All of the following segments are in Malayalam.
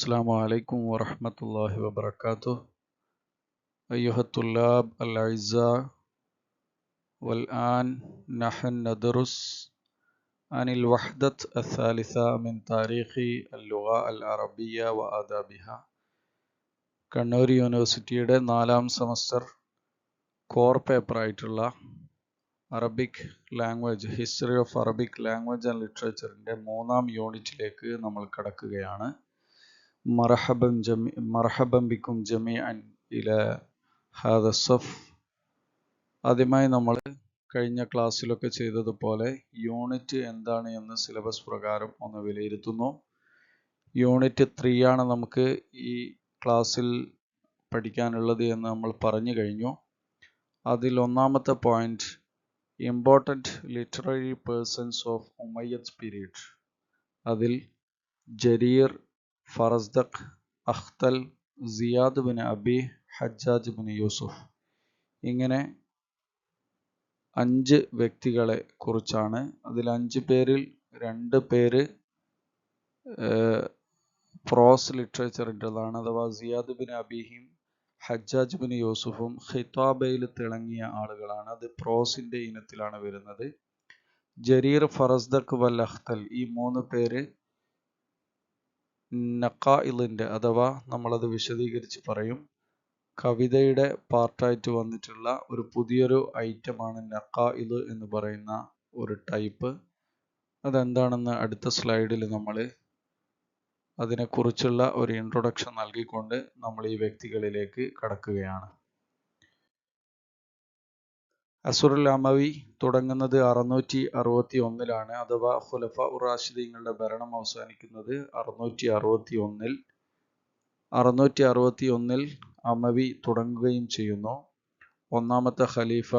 السلام عليكم ورحمة الله وبركاته أيها الطلاب الأعزاء والآن نحن ندرس عن الوحدة الثالثة من تاريخ اللغة العربية وآدابها കണ്ണൂർ യൂണിവേഴ്സിറ്റിയുടെ 4ാം സെമസ്റ്റർ കോർ പേപ്പർ ആയിട്ടുള്ള Arabic language history of Arabic language and ലിറ്ററേച്ചറിൻ്റെ 3ാം യൂണിറ്റിലേക്ക് നമ്മൾ കടക്കുകയാണ്. മർഹബൻ ബിക്കും ജമീഅൻ ഇലാ ഹാദ സഫ്. ആദ്യമായി നമ്മൾ കഴിഞ്ഞ ക്ലാസ്സിലൊക്കെ ചെയ്തതുപോലെ യൂണിറ്റ് എന്താണ് എന്ന് സിലബസ് പ്രകാരം ഒന്ന് വിലയിരുത്തുന്നു. യൂണിറ്റ് 3 ആണ് നമുക്ക് ഈ ക്ലാസ്സിൽ പഠിക്കാനുള്ളത് എന്ന് നമ്മൾ പറഞ്ഞു കഴിഞ്ഞു. അതിൽ ഒന്നാമത്തെ point important literary persons of Umayyad period. അതിൽ Jarir, Farazdaq, Akhtal, Ziyad bin Abi, Hajjaj bin Yusuf, ഇങ്ങനെ 5 വ്യക്തികളെ കുറിച്ചാണ്. അതിൽ 5 പേരിൽ 2 പേര് പ്രോസ് ലിറ്ററേച്ചറിൻ്റെതാണ്. അഥവാ സിയാദ് ബിൻ അബിയും ഹജ്ജാജ് ബിൻ യൂസുഫും ഖിതാബയിൽ തിളങ്ങിയ ആളുകളാണ്. അത് പ്രോസിൻ്റെ ഇനത്തിലാണ് വരുന്നത്. ജരീർ, ഫറസ്ദഖ് വൽ അഖ്തൽ, ഈ 3 പേര് നഖായിലിൻ്റെ അഥവാ നമ്മളത് വിശദീകരിച്ച് പറയും, കവിതയുടെ പാർട്ടായിട്ട് വന്നിട്ടുള്ള ഒരു പുതിയൊരു ഐറ്റമാണ് നഖായിൽ എന്ന് പറയുന്ന ഒരു ടൈപ്പ്. അതെന്താണെന്ന് അടുത്ത സ്ലൈഡിൽ നമ്മൾ അതിനെക്കുറിച്ചുള്ള ഒരു ഇൻട്രൊഡക്ഷൻ നൽകിക്കൊണ്ട് നമ്മൾ ഈ വ്യക്തികളിലേക്ക് കടക്കുകയാണ്. അസുറുൽ അമവി തുടങ്ങുന്നത് 661 അഥവാ ഖുലഫ ഉർ റാഷിദീങ്ങളുടെ ഭരണം അവസാനിക്കുന്നത് 661. 661 അമവി തുടങ്ങുകയും ചെയ്യുന്നു. ഒന്നാമത്തെ ഖലീഫ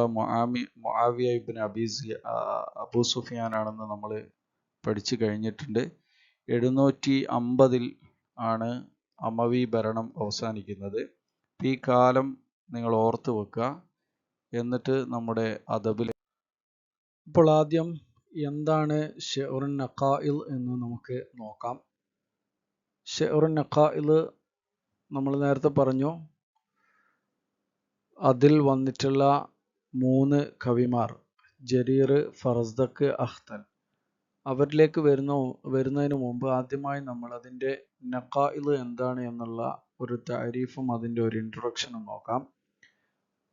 മുആവിയ ഇബ്നു അബൂ സുഫിയാൻ ആണെന്ന് നമ്മൾ പഠിച്ചു കഴിഞ്ഞിട്ടുണ്ട്. 750 ആണ് അമവി ഭരണം അവസാനിക്കുന്നത്. ഈ കാലം നിങ്ങൾ ഓർത്ത് വെക്കുക. എന്നിട്ട് നമ്മുടെ അദബിൽ ഇപ്പോൾ ആദ്യം എന്താണ് ഷെഉറുൻ നഖായിൽ എന്ന് നമുക്ക് നോക്കാം. ഷെഉറുൻ നഖായിൽ നമ്മൾ നേരത്തെ പറഞ്ഞു, അതിൽ വന്നിട്ടുള്ള 3 കവിമാർ ജരീർ, ഫറസ്ദഖ്, അഖ്തൽ, അവരിലേക്ക് വരുന്നതിന് മുമ്പ് ആദ്യമായി നമ്മൾ അതിൻ്റെ നഖായിൽ എന്താണ് എന്നുള്ള ഒരു താരീഫും അതിൻ്റെ ഒരു ഇൻട്രൊഡക്ഷനും നോക്കാം.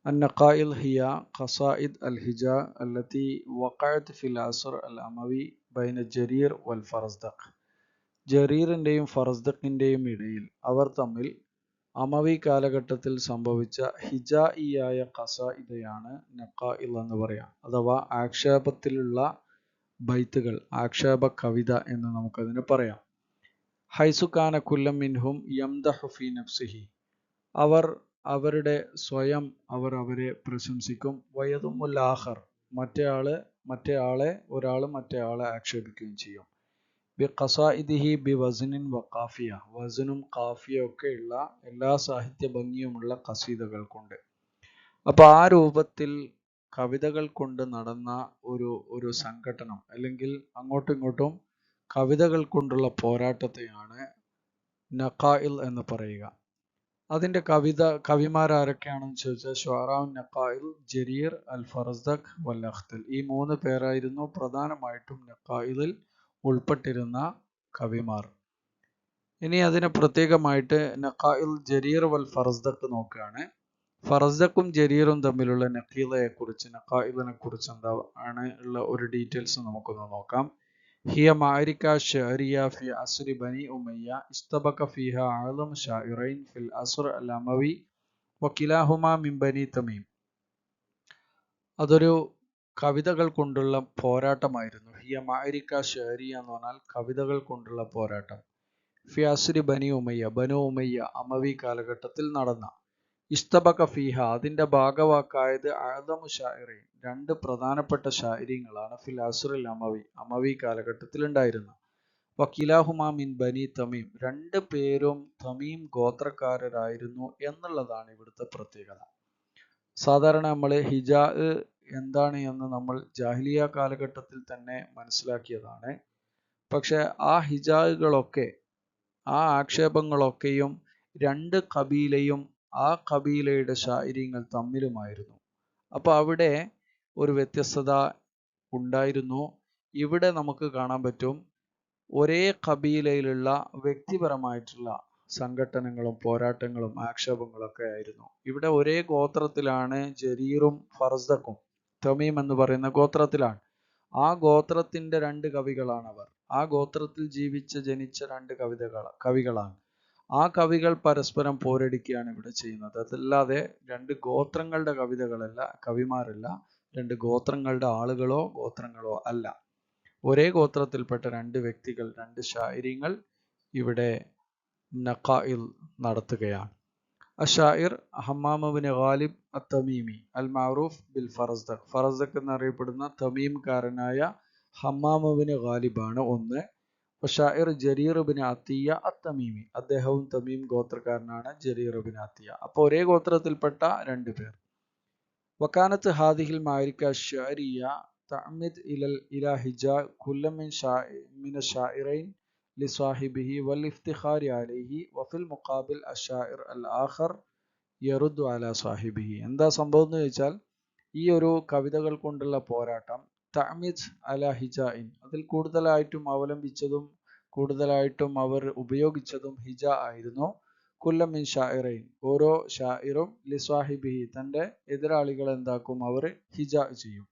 النقائل هي قصائد الهجاء التي وقعت في العصر الأموي بين الجرير والفرزدق. ജരീറിൻ്റെയും ഫറസ്ദഖിൻ്റെയും ഇടയിൽ അവർ തമ്മിൽ അമവി കാലഘട്ടത്തിൽ സംഭവിച്ച ഹിജായിയായ ഖസായിദയാണ് നഖായിൽ എന്ന് പറയാം. അഥവാ ആക്ഷേപത്തിലുള്ള ബൈത്തുകൾ, ആക്ഷേപ കവിത എന്ന് നമുക്കതിന് പറയാം. ഹൈസുഖാന കുല്ലം മിൻഹും യംദഹു ഫി നഫ്സിഹി, അവരുടെ സ്വയം അവരെ പ്രശംസിക്കും. വയദുമുൽ ആഖർ, ഒരാൾ മറ്റേയാളെ ആക്ഷേപിക്കുകയും ചെയ്യും. ബി ഖസായിദിഹി ബി വസ്നിൻ വ ഖാഫിയ, വസ്നും ഖാഫിയ ഒക്കെയുള്ള എല്ലാ സാഹിത്യ ഭംഗിയുമുള്ള ഖസീദകൾ കൊണ്ട്. അപ്പോൾ ആ രൂപത്തിൽ കവിതകൾ കൊണ്ട് നടന്ന ഒരു സംഘടനം, അല്ലെങ്കിൽ അങ്ങോട്ടും ഇങ്ങോട്ടും കവിതകൾ കൊണ്ടുള്ള പോരാട്ടത്തെയാണ് നഖായിൽ എന്ന് പറയുക. അതിൻ്റെ കവിമാരാരൊക്കെയാണെന്ന് ചോദിച്ചാൽ ഷുഅറാഉൻ നഖായിൽ ജരീർ, അൽ ഫറസ്ദഖ് വൽ അഖ്തൽ, ഈ 3 പേരായിരുന്നു പ്രധാനമായിട്ടും നഖായിലിൽ ഉൾപ്പെട്ടിരുന്ന കവിമാർ. ഇനി അതിനെ പ്രത്യേകമായിട്ട് നഖായിൽ ജരീർ വൽ ഫറസ്ദഖ് നോക്കുകയാണ്. ഫറസ്ദഖും ജരീറും തമ്മിലുള്ള നഖായിലിനെ കുറിച്ച് എന്താണ് ഉള്ള ഒരു ഡീറ്റെയിൽസ് നമുക്കൊന്ന് നോക്കാം. هي معركة شعرية في عصر بني أمية استبق فيها أعظم شاعرين في العصر الأموي وكلاهما من بني تميم. അതൊരു കവിതകൾ കൊണ്ടുള്ള പോരാട്ടമായിരുന്നു. ഹിയ മാരിക്ക ഷെഹരിയ എന്ന് പറഞ്ഞാൽ കവിതകൾ കൊണ്ടുള്ള പോരാട്ടം. ഫി അസ്രി ബനു ഉമയ്യ അമവി കാലഘട്ടത്തിൽ നടന്ന. ഇസ്തബക ഫീഹ, അതിൻ്റെ ഭാഗവാക്കായത് അഅ്ദമു ഷാഇറീൻ, 2 പ്രധാനപ്പെട്ട ഷാഇരീങ്ങളാണ് ഫിൽ അസ്റിൽ അമവി കാലഘട്ടത്തിൽ ഉണ്ടായിരുന്ന. വക്കിലാഹുമാ മിൻ ബനി തമീം, 2 പേരും തമീം ഗോത്രക്കാരായിരുന്നു എന്നുള്ളതാണ് ഇവിടുത്തെ പ്രത്യേകത. സാധാരണ നമ്മൾ ഹിജാ എന്താണ് എന്ന് നമ്മൾ ജാഹിലിയ കാലഘട്ടത്തിൽ തന്നെ മനസ്സിലാക്കിയതാണ്. പക്ഷെ ആ ഹിജാകളൊക്കെ ആ ആക്ഷേപങ്ങളൊക്കെയും രണ്ട് കബീലയും ആ കബീലയുടെ ശാഇര്യങ്ങൾ തമ്മിലുമായിരുന്നു. അപ്പോൾ അവിടെ ഒരു വ്യത്യസ്തത ഉണ്ടായിരുന്നു. ഇവിടെ നമുക്ക് കാണാൻ പറ്റും ഒരേ കബീലയിലുള്ള വ്യക്തിപരമായിട്ടുള്ള സംഘട്ടനങ്ങളും പോരാട്ടങ്ങളും ആക്ഷേപങ്ങളൊക്കെ ആയിരുന്നു. ഇവിടെ ഒരേ ഗോത്രത്തിലാണ് ജരീറും ഫർസക്കും. തമീം എന്ന് പറയുന്ന ഗോത്രത്തിലാണ്. ആ ഗോത്രത്തിന്റെ രണ്ട് കവികളാണ് അവർ. ആ ഗോത്രത്തിൽ ജനിച്ച രണ്ട് കവികളാണ്. ആ കവികൾ പരസ്പരം പോരടിക്കുകയാണ് ഇവിടെ ചെയ്യുന്നത്. അതല്ലാതെ രണ്ട് ഗോത്രങ്ങളുടെ കവിമാരല്ല, രണ്ട് ഗോത്രങ്ങളുടെ ആളുകളോ ഗോത്രങ്ങളോ അല്ല. ഒരേ ഗോത്രത്തിൽപ്പെട്ട രണ്ട് വ്യക്തികൾ, രണ്ട് ശാഇര്യങ്ങൾ ഇവിടെ നഖായിൽ നടത്തുകയാണ്. അഷായിർ ഹമ്മാം ഇബ്നു ഗാലിബ് അത്തമീമി അൽ മഅറൂഫ് ബിൽ ഫറസ്ദഖ്. ഫറസ്ദഖ് എന്നറിയപ്പെടുന്ന തമീംകാരനായ ഹമ്മാം ഇബ്നു ഗാലിബാണ് ഒന്ന്. ഷാഇർ ജരീർ ഇബ്നു അത്തിയ അത്തമീമി, അദ്ദേഹവും തമീം ഗോത്രക്കാരനാണ്, ജരീർ ഇബ്നു അത്തിയ. അപ്പോൾ ഒരേ ഗോത്രത്തിൽപ്പെട്ട രണ്ട് പേർ. വക്കാനത്ത് ഹാദിഹിൽ മാരിക അശ്ശഅരിയ തഅമിദ് ഇലാ ഹിജാ കുല്ല മിന ഷാഇറൈൻ ലിസ്വാഹിബിഹി വൽ ഇഫ്തിഖാരി അലൈഹി വഫിൽ മുഖാബിൽ അശ്ശാഇർ അൽ ആഖർ യറുദ്ദു അലാ സാഹിബിഹി. എന്താ സംഭവം എന്ന് ചോദിച്ചാൽ, ഈ ഒരു കവിതകൾ കൊണ്ടുള്ള പോരാട്ടം തഅമിദ് അലാ ഹിജാഇൻ, അതിൽ കൂടുതലായിട്ടും അവലംബിച്ചതും കൂടുതലായിട്ടും അവർ ഉപയോഗിച്ചതും ഹിജ ആയിരുന്നു. കുല്ല മിൻ ഷാഇറൈൻ, ഓരോ ഷാഇറും ലിസ്വാഹിബിഹി, തൻ്റെ എതിരാളികൾ എന്താക്കും, അവർ ഹിജ ചെയ്യും.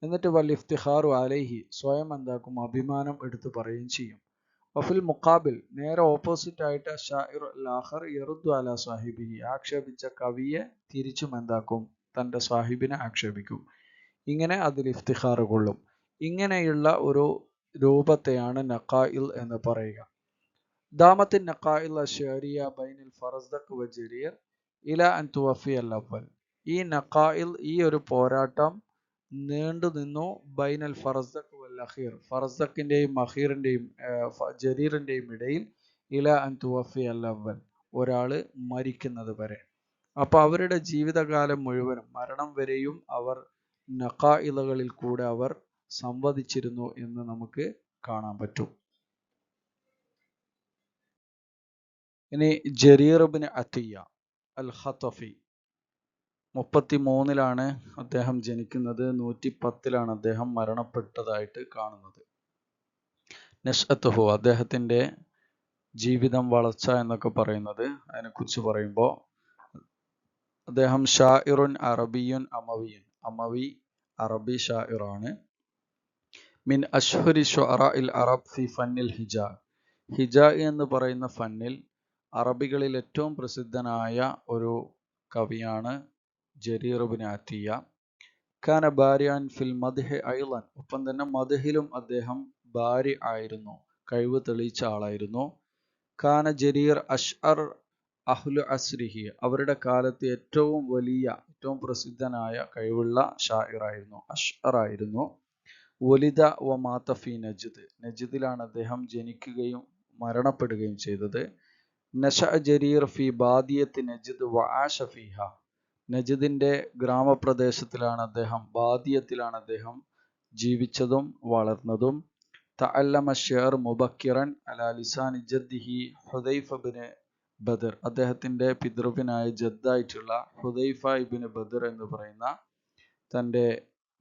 എന്നിട്ട് വൽ ഇഫ്തിഖാറു അലൈഹി, സ്വയം എന്താക്കും, അഭിമാനം എടുത്തു പറയുകയും ചെയ്യും. വഫിൽ മുഖാബിൽ, നേരെ ഓപ്പോസിറ്റ് ആയിട്ട് ഷാഇർ അൽ ആഖർ യറുദ്ദു അലാ സാഹിബിഹി, ആക്ഷേപിച്ച കവിയെ തിരിച്ചും എന്താക്കും, തൻ്റെ സാഹിബിനെ ആക്ഷേപിക്കും. ഇങ്ങനെ അതിൽ ഇഫ്തിഖാർ കൊള്ളും. ഇങ്ങനെയുള്ള ഒരു രൂപത്തെയാണ് നഖായിൽ എന്ന് പറയുക. ദാമത്തിൻ നഖായിൽ അശ്ശഅരിയ ബൈനൽ ഫറസ്ദഖ് വ ജരീർ ഇല അൻ തുവഫി അൽ അവൽ. ഈ നഖായിൽ, ഈ ഒരു പോരാട്ടം നീണ്ടു നിന്നു. ബൈനൽ ഫറസ്ദഖ് വൽ അഖീർ, ഫറസ്ദഖിന്റെയും അഖീറിന്റെയും ജരീറിന്റെയും ഇടയിൽ. ഇല അൻ തുവഫി അൽ അവൽ, ഒരാള് മരിക്കുന്നത് വരെ. അപ്പൊ അവരുടെ ജീവിതകാലം മുഴുവനും, മരണം വരെയും അവർ നഖായിലുകളിൽ കൂടെ അവർ സംവദിച്ചിരുന്നു എന്ന് നമുക്ക് കാണാൻ പറ്റും. ഇനി ജരീർ ഇബ്നു അത്തിയ അൽ ഖതഫി 33-ലാണ് അദ്ദേഹം ജനിക്കുന്നത്. 110-ലാണ് അദ്ദേഹം മരണപ്പെട്ടതായിട്ട് കാണുന്നത്. നഷ്അത്തുഹു, അദ്ദേഹത്തിന്റെ ജീവിതം, വളർച്ച എന്നൊക്കെ പറയുന്നത്, അതിനെക്കുറിച്ച് പറയുമ്പോൾ അദ്ദേഹം ഷാഇറുൻ അറബിയുൻ അമവിയുൻ, അമവി അറബി ഷാഇറാണ്. മിൻ അഷ്ഹുരി ശുഅറാഇൽ അറബ് ഫി ഫന്നിൽ ഹിജാ, ഹിജാ എന്ന് പറയുന്ന ഫന്നിൽ അറബികളിൽ ഏറ്റവും പ്രസിദ്ധനായ ഒരു കവിയാണ് ജരീർ ഇബ്നു അത്തിയ. കാന ബാരിഅൻ ഫിൽ മദ്ഹി ഐളൻ, ഒപ്പം തന്നെ മദ്ഹിലും അദ്ദേഹം ബാരി ആയിരുന്നു, കഴിവ് തെളിയിച്ച ആളായിരുന്നു. കാന ജരീർ അഷ്അർ അഹ്ലു അസ്രിഹി, അവരുടെ കാലത്ത് ഏറ്റവും വലിയ, ഏറ്റവും പ്രസിദ്ധനായ കഴിവുള്ള ഷാഇറായിരുന്നു, അഷ്അർ ആയിരുന്നു. വലിദ വ മാത ഫി നജ്ദ്, നജ്ദിലാണ് അദ്ദേഹം ജനിക്കുകയും മരണപ്പെടുകയും ചെയ്തത്. നശഅ ജരീർ ഫി ബാദിയത്ത് നജ്ദ് വ ആശ ഫീഹ, നജ്ദിന്റെ ഗ്രാമപ്രദേശത്തിലാണ് അദ്ദേഹം, ബാദിയത്തിലാണ് അദ്ദേഹം ജീവിച്ചതും വളർന്നതും. തഅല്ലമ ശിഅർ മുബക്കിറൻ അലാ ലിസാനി ജദ്ദിഹി ഹുദൈഫ ഇബ്നു ബദർ, അദ്ദേഹത്തിന്റെ പിതൃവ്യനായ ജദ്ദായിട്ടുള്ള ഹുദൈഫ ഇബ്നു ബദർ എന്ന് പറയുന്ന തൻ്റെ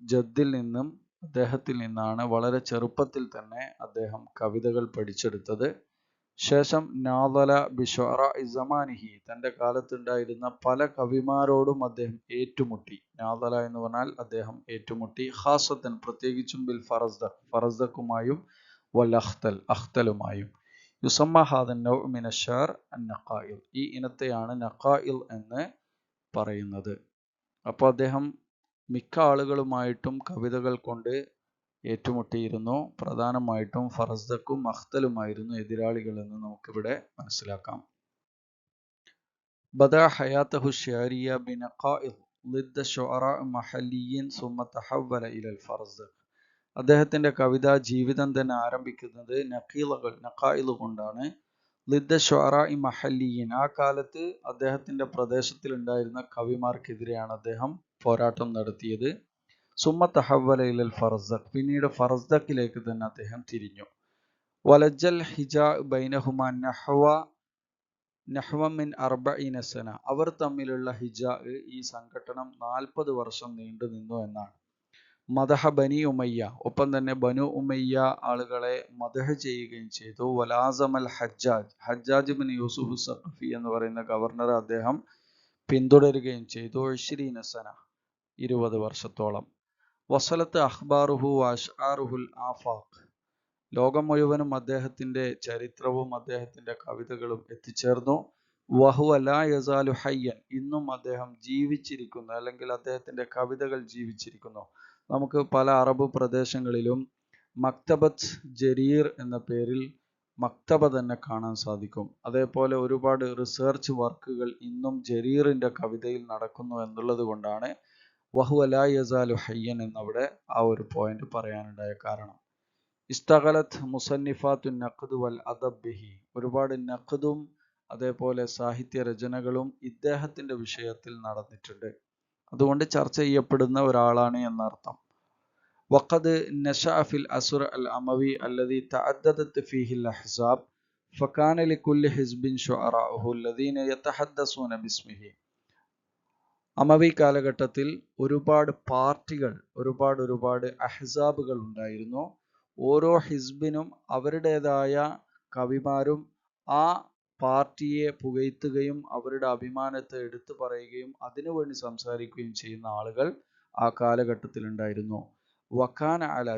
ജദ്ദിൽ നിന്നും, അദ്ദേഹത്തിൽ നിന്നാണ് വളരെ ചെറുപ്പത്തിൽ തന്നെ അദ്ദേഹം കവിതകൾ പഠിച്ചെടുത്തത്. ശേഷം നാദല ബിശുഅറാഇ സമാനിഹി, തൻ്റെ കാലത്തുണ്ടായിരുന്ന പല കവിമാരോടും അദ്ദേഹം ഏറ്റുമുട്ടി. നാദല എന്ന് പറഞ്ഞാൽ അദ്ദേഹം ഏറ്റുമുട്ടി. ഖാസത്തൻ, പ്രത്യേകിച്ചും ബിൽ ഫറസ്ദഖ്, ഫറസ്ദഖുമായും വൽ അഖ്തൽ, അഖ്തലുമായും. യുസമ്മ ഹാദൻ നൗ മിന അശ്ശഅർ അൻ നഖായിൽ, ഈ ഇനത്തെയാണ് നഖായിൽ എന്ന് പറയുന്നത്. അപ്പോൾ അദ്ദേഹം മിക്ക ആളുകളുമായിട്ടും കവിതകൾ കൊണ്ട് ഏറ്റുമുട്ടിയിരുന്നു. പ്രധാനമായിട്ടും ഫറസ്ദഖും അഖ്തലുമായിരുന്നു എതിരാളികൾ എന്ന് നമുക്കിവിടെ മനസ്സിലാക്കാം. ബദഅ ഹയാതഹു ശഅരിയ ബിനഖാഇൽ ളിദ്ദ ശുഅറാ മഹല്ലിയിൻ സുമ്മ തഹവ്വല ഇലൽ ഫറസ്ദഖ്, അദ്ദേഹത്തിന്റെ കവിതാ ജീവിതം തന്നെ ആരംഭിക്കുന്നത് നഖായിൽ കൊണ്ടാണ്. ളിദ്ദ ശുഅറാ മഹല്ലിയിൻ, ആ കാലത്ത് അദ്ദേഹത്തിന്റെ പ്രദേശത്തിൽ ഉണ്ടായിരുന്ന കവിമാർക്കെതിരെയാണ് അദ്ദേഹം പോരാട്ടം നടത്തിയത്. സുമ്മ തഹവ്വല ഇലൽ ഫറസ്ദഖ്, പിന്നീട് ഫറസ്ദഖിലേക്ക് തന്നെ അദ്ദേഹം തിരിഞ്ഞു. വലജൽ ഹിജാ ബൈനഹുമ നഹ്വ മിൻ 40 സന. അവർ തമ്മിലുള്ള ഹിജാ, ഈ സംഘട്ടനം 40 വർഷം നീണ്ടു നിന്നു എന്നാണ്. മദഹ ബനി ഉമയ്യ, ഒപ്പം തന്നെ ബനു ഉമയ്യ ആളുകളെ മദഹ് ചെയ്യുകയും ചെയ്തു. വലാസമൽ ഹജ്ജാജ് ബിൻ യൂസുഫ് സഖഫി എന്ന് പറയുന്ന ഗവർണർ അദ്ദേഹം പിന്തുടരുകയും ചെയ്തു. 20 സന, 20 വർഷത്തോളം. വസലത്ത് അഖ്ബാറുഹു വഅശ്ആറുഹുൽ ആഫാഖ്, ലോകം മുഴുവനും അദ്ദേഹത്തിന്റെ ചരിത്രവും അദ്ദേഹത്തിന്റെ കവിതകളും എത്തിച്ചേർന്നു. വഹുവ ലാ യസാലു ഹയ്യൻ, ഇന്നും അദ്ദേഹം ജീവിച്ചിരിക്കുന്നു, അല്ലെങ്കിൽ അദ്ദേഹത്തിന്റെ കവിതകൾ ജീവിച്ചിരിക്കുന്നു. നമുക്ക് പല അറബ് പ്രദേശങ്ങളിലും മക്തബത്ത് ജരീർ എന്ന പേരിൽ മക്തബ തന്നെ കാണാൻ സാധിക്കും. അതേപോലെ ഒരുപാട് റിസർച്ച് വർക്കുകൾ ഇന്നും ജരീറിന്റെ കവിതയിൽ നടക്കുന്നു എന്നുള്ളത് കൊണ്ടാണ് വഹുവ ലാ യസാലു ഹയ്യൻ എന്നവിടെ ആ ഒരു പോയിന്റ് പറയാനുണ്ടായ കാരണം. ഇസ്തഗലത്ത് മുസന്നിഫാത്തു നഖ്ദ് വൽ അദബ് ബിഹി, ഒരുപാട് നഖ്ദും അതേപോലെ സാഹിത്യ രചനകളും ഇദ്ദേഹത്തിന്റെ വിഷയത്തിൽ നടന്നിട്ടുണ്ട്. അതുകൊണ്ട് ചർച്ച ചെയ്യപ്പെടുന്ന ഒരാളാണ് എന്നർത്ഥം. വഖദ് നശഅ ഫിൽ അസ്ർ അൽ അമവി അല്ലദി തഅദ്ദദത് ഫീഹി അൽ അഹ്സാബ് ഫകാന ലികുല്ലി ഹിസ്ബിൻ ശുഅറാഉഹു അല്ലദീന യതഹദ്ദസൂന ബിസ്മിഹി. അമവി കാലഘട്ടത്തിൽ ഒരുപാട് പാർട്ടികൾ, ഒരുപാട് അഹ്സാബുകൾ ഉണ്ടായിരുന്നു. ഓരോ ഹിസ്ബിനും അവരുടേതായ കവിമാരും ആ പാർട്ടിയെ പുകഴ്ത്തുകയും അവരുടെ അഭിമാനത്തെ എടുത്തു പറയുകയും അതിനുവേണ്ടി സംസാരിക്കുകയും ചെയ്യുന്ന ആളുകൾ ആ കാലഘട്ടത്തിൽ ഉണ്ടായിരുന്നു. വക്കാന അല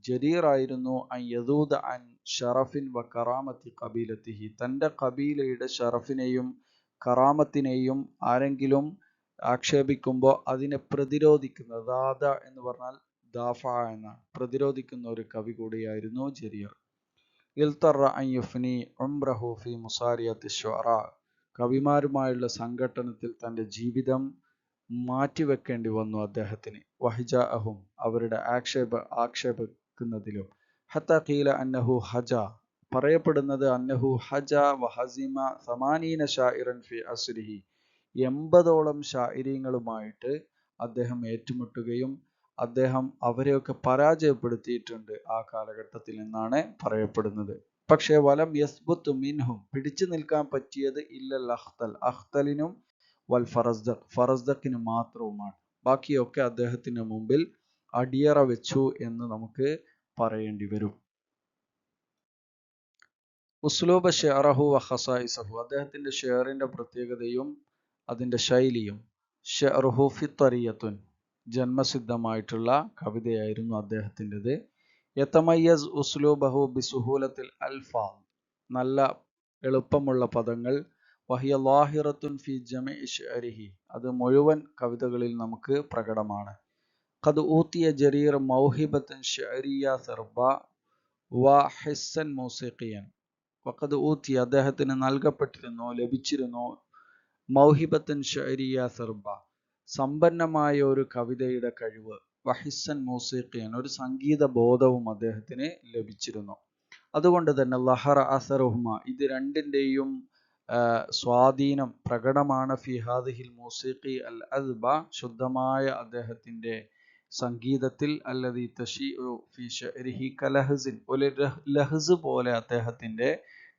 ജരീർ ആയിരുന്നു അൻ യദൂദ അൻ ഷറഫിൻ വ കറാമത്തി ഖബീലത്തിഹി, തൻ്റെ ഖബീലയുടെ ഷറഫിനെയും കറാമത്തിനെയും ആരെങ്കിലും ആക്ഷേപിക്കുമ്പോൾ അതിനെ പ്രതിരോധിക്കുന്ന, ദാദ എന്ന് പറഞ്ഞാൽ ദാഫ എന്നാണ്, പ്രതിരോധിക്കുന്ന ഒരു കവി കൂടിയായിരുന്നു ജരീർ. ഇൽത്തറ അൻ യുഫ്നി ഉംറഹു ഫി മുസാരിയത്തി ശുഅറാ, കവിമാരുമായുള്ള സംഘട്ടനത്തിൽ തൻ്റെ ജീവിതം മാറ്റിവെക്കേണ്ടി വന്നു അദ്ദേഹത്തിന്. വഹിജാഅഹും, അവരുടെ ആക്ഷേപിക്കുന്നതിലും. ഹത്ത ഖീല അന്നഹു ഹജ, പറയപ്പെടുന്നത് അന്നഹു ഹജ വഹസിമ 80 ഷാഇറൻ ഫി അസ്രിഹി, 80ഓളം ഷാഇരീങ്ങളുമായിട്ട് അദ്ദേഹം ഏറ്റുമുട്ടുകയും അദ്ദേഹം അവരെയൊക്കെ പരാജയപ്പെടുത്തിയിട്ടുണ്ട് ആ കാലഘട്ടത്തിൽ എന്നാണ് പറയപ്പെടുന്നത്. പക്ഷേ വലം യസ്ബുത്ത് മിൻഹും, പിടിച്ചു നിൽക്കാൻ പറ്റിയത് ഇല്ലൽ അഖ്തലിനും വൽ ഫറസ്ദഖിന് മാത്രവുമാണ്. ബാക്കിയൊക്കെ അദ്ദേഹത്തിന് മുമ്പിൽ അടിയറ വെച്ചു എന്ന് നമുക്ക് പറയേണ്ടി വരും. ഉസ്ലൂബ ഷിഅറഹു വ ഖസായിസഹു, അദ്ദേഹത്തിന്റെ ഷിഅറിന്റെ പ്രത്യേകതയും അതിന്റെ ശൈലിയും. ഷിഅറുഹു ഫിത്തറിയത്തുൻ, ജന്മസിദ്ധമായിട്ടുള്ള കവിതയായിരുന്നു അദ്ദേഹത്തിൻ്റെത്. യതമയ്യസ് ഉസ്ലൂബഹു ബിസുഹൂലത്തിൽ അൽഫാൽ, നല്ല എളുപ്പമുള്ള പദങ്ങൾ. വഹിയ ലാഹിറത്തുൻ ഫി ജമീഇ ഷിഅരിഹി, അത് മുഴുവൻ കവിതകളിൽ നമുക്ക് പ്രകടമാണ്. ഖദ് ഊതിയ ജരീർ മൗഹിബത്തൻ ഷിഅരിയ സർബ വ ഹിസ്സൻ മൂസിഖിയൻ. വഖദ് ഊതിയ, അദ്ദേഹത്തിന് നൽകപ്പെട്ടിരുന്നു, ലഭിച്ചിരുന്നു, മൗഹിബത്തൻ ഷിഅരിയ സർബ, സമ്പന്നമായ ഒരു കവിതയുടെ കഴിവ്, വഹിസ്സൻ മൂസിഖിയൻ, ഒരു സംഗീത ബോധവും അദ്ദേഹത്തിന് ലഭിച്ചിരുന്നു. അതുകൊണ്ട് തന്നെ ലഹറ അസറുഹുമ, ഇത് രണ്ടിൻ്റെയും സ്വാധീനം പ്രകടമാണ്. ഫി ഹാദിഹിൽ മൂസിഖി അൽ അദ്ബ, ശുദ്ധമായ അദ്ദേഹത്തിന്റെ സംഗീതത്തിൽ. അല്ലദി തശീഉ ഫി ശഅരിഹി കലഹ്സിൻ, ഒരു ലഹ്സ് പോലെ അദ്ദേഹത്തിന്റെ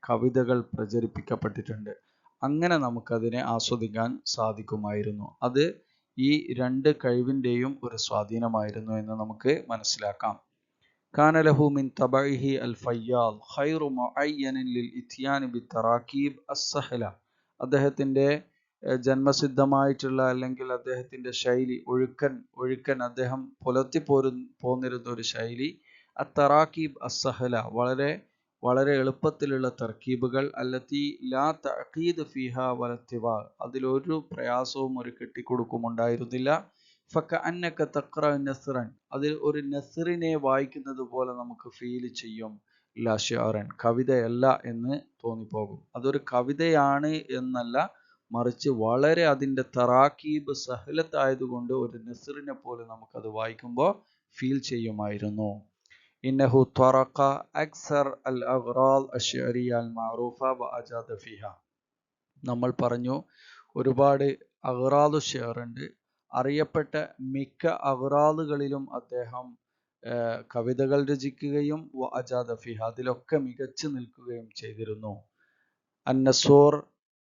കവിതകൾ പ്രചരിപ്പിക്കപ്പെട്ടിട്ടുണ്ട്. അങ്ങനെ നമുക്കതിനെ ആസ്വദിക്കാൻ സാധിക്കുമായിരുന്നു. അത് ഈ രണ്ട് കഴിവിൻ്റെയും ഒരു സ്വാധീനമായിരുന്നു എന്ന് നമുക്ക് മനസ്സിലാക്കാം. കാന ലഹു മിൻ തബഇഹി അൽ ഫയ്യാൽ ഖൈറു മുഅയ്യനിൻ ലിൽ ഇത്യാനി ബിത്തറാക്കീബ് അസ്സഹല, അദ്ദേഹത്തിന്റെ ജന്മസിദ്ധമായിട്ടുള്ള അല്ലെങ്കിൽ അദ്ദേഹത്തിന്റെ ശൈലി ഒഴുക്കൻ അദ്ദേഹം പുലർത്തി പോന്നിരുന്ന ഒരു ശൈലി. അത്തറാക്കീബ് അസ്സഹല, വളരെ എളുപ്പത്തിലുള്ള തർക്കീബുകൾ. അല്ലത്തി ലാ തഅഖീദ് ഫിഹ വലത്തിവാ, അതിലൊരു പ്രയാസവും ഒരു കെട്ടിക്കൊടുക്കുമുണ്ടായിരുന്നില്ല. ഫകഅന്നക തഖറ നസ്റൻ, അതിൽ ഒരു നസ്റിനെ വായിക്കുന്നത് പോലെ നമുക്ക് ഫീൽ ചെയ്യും. ലാ ഷിഅറൻ, കവിതയല്ല എന്ന് തോന്നിപ്പോകും. അതൊരു കവിതയാണ് എന്നല്ല, മറിച്ച് വളരെ അതിൻ്റെ തറാക്കീബ് സഹലത്തായതുകൊണ്ട് ഒരു നസ്റിനെ പോലെ നമുക്കത് വായിക്കുമ്പോൾ ഫീൽ ചെയ്യുമായിരുന്നു. ഇന്നഹു ത്വറഖ അക്സർ അൽ അഗ്റാൽ അശ്ശഅരിയ അൽ മഅറൂഫ വ അജാദ ഫിഹ, നമ്മൾ പറഞ്ഞു ഒരുപാട് അഗ്റാദു ഷിഅർ ഉണ്ട്. അറിയപ്പെട്ട മിക്ക അഗ്റാദുകളിലും അദ്ദേഹം കവിതകൾ രചിക്കുകയും അജാദ ഫിഹ അതിലൊക്കെ മികച്ചു നിൽക്കുകയും ചെയ്തിരുന്നു.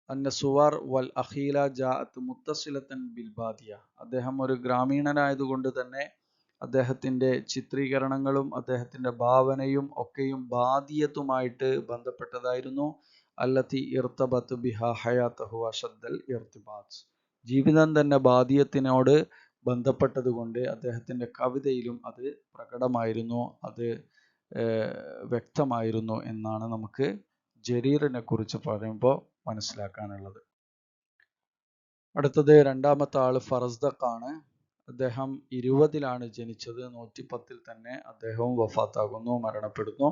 അന്നസുവർ വൽ അഖീല ജാഅത്ത് മുത്തസിലത്തൻ ബിൽ ബാദിയ. അദ്ദേഹം ഒരു ഗ്രാമീണനായതുകൊണ്ട് തന്നെ അദ്ദേഹത്തിൻ്റെ ചിത്രീകരണങ്ങളും അദ്ദേഹത്തിൻ്റെ ഭാവനയും ഒക്കെയും ബാദിയത്തുമായിട്ട് ബന്ധപ്പെട്ടതായിരുന്നു. അല്ലത്തി ഇർത്തബത്ത് ബിഹ ഹയാത്തഹു അഷദ്ദൽ ഇർത്തിബാത്ത്. ജീവിതം തന്നെ ബാദിയത്തിനോട് ബന്ധപ്പെട്ടതുകൊണ്ട് അദ്ദേഹത്തിൻ്റെ കവിതയിലും അത് പ്രകടമായിരുന്നു, അത് വ്യക്തമായിരുന്നു എന്നാണ് നമുക്ക് ജരീറിനെ കുറിച്ച് പറയുമ്പോൾ മനസ്സിലാക്കാനുള്ളത്. അടുത്തത് രണ്ടാമത്തെ ആള് ഫറസ്ദഖാണ്. അദ്ദേഹം 20-ലാണ് ജനിച്ചത്. 110-ൽ തന്നെ അദ്ദേഹവും വഫാത്താകുന്നു, മരണപ്പെടുന്നു.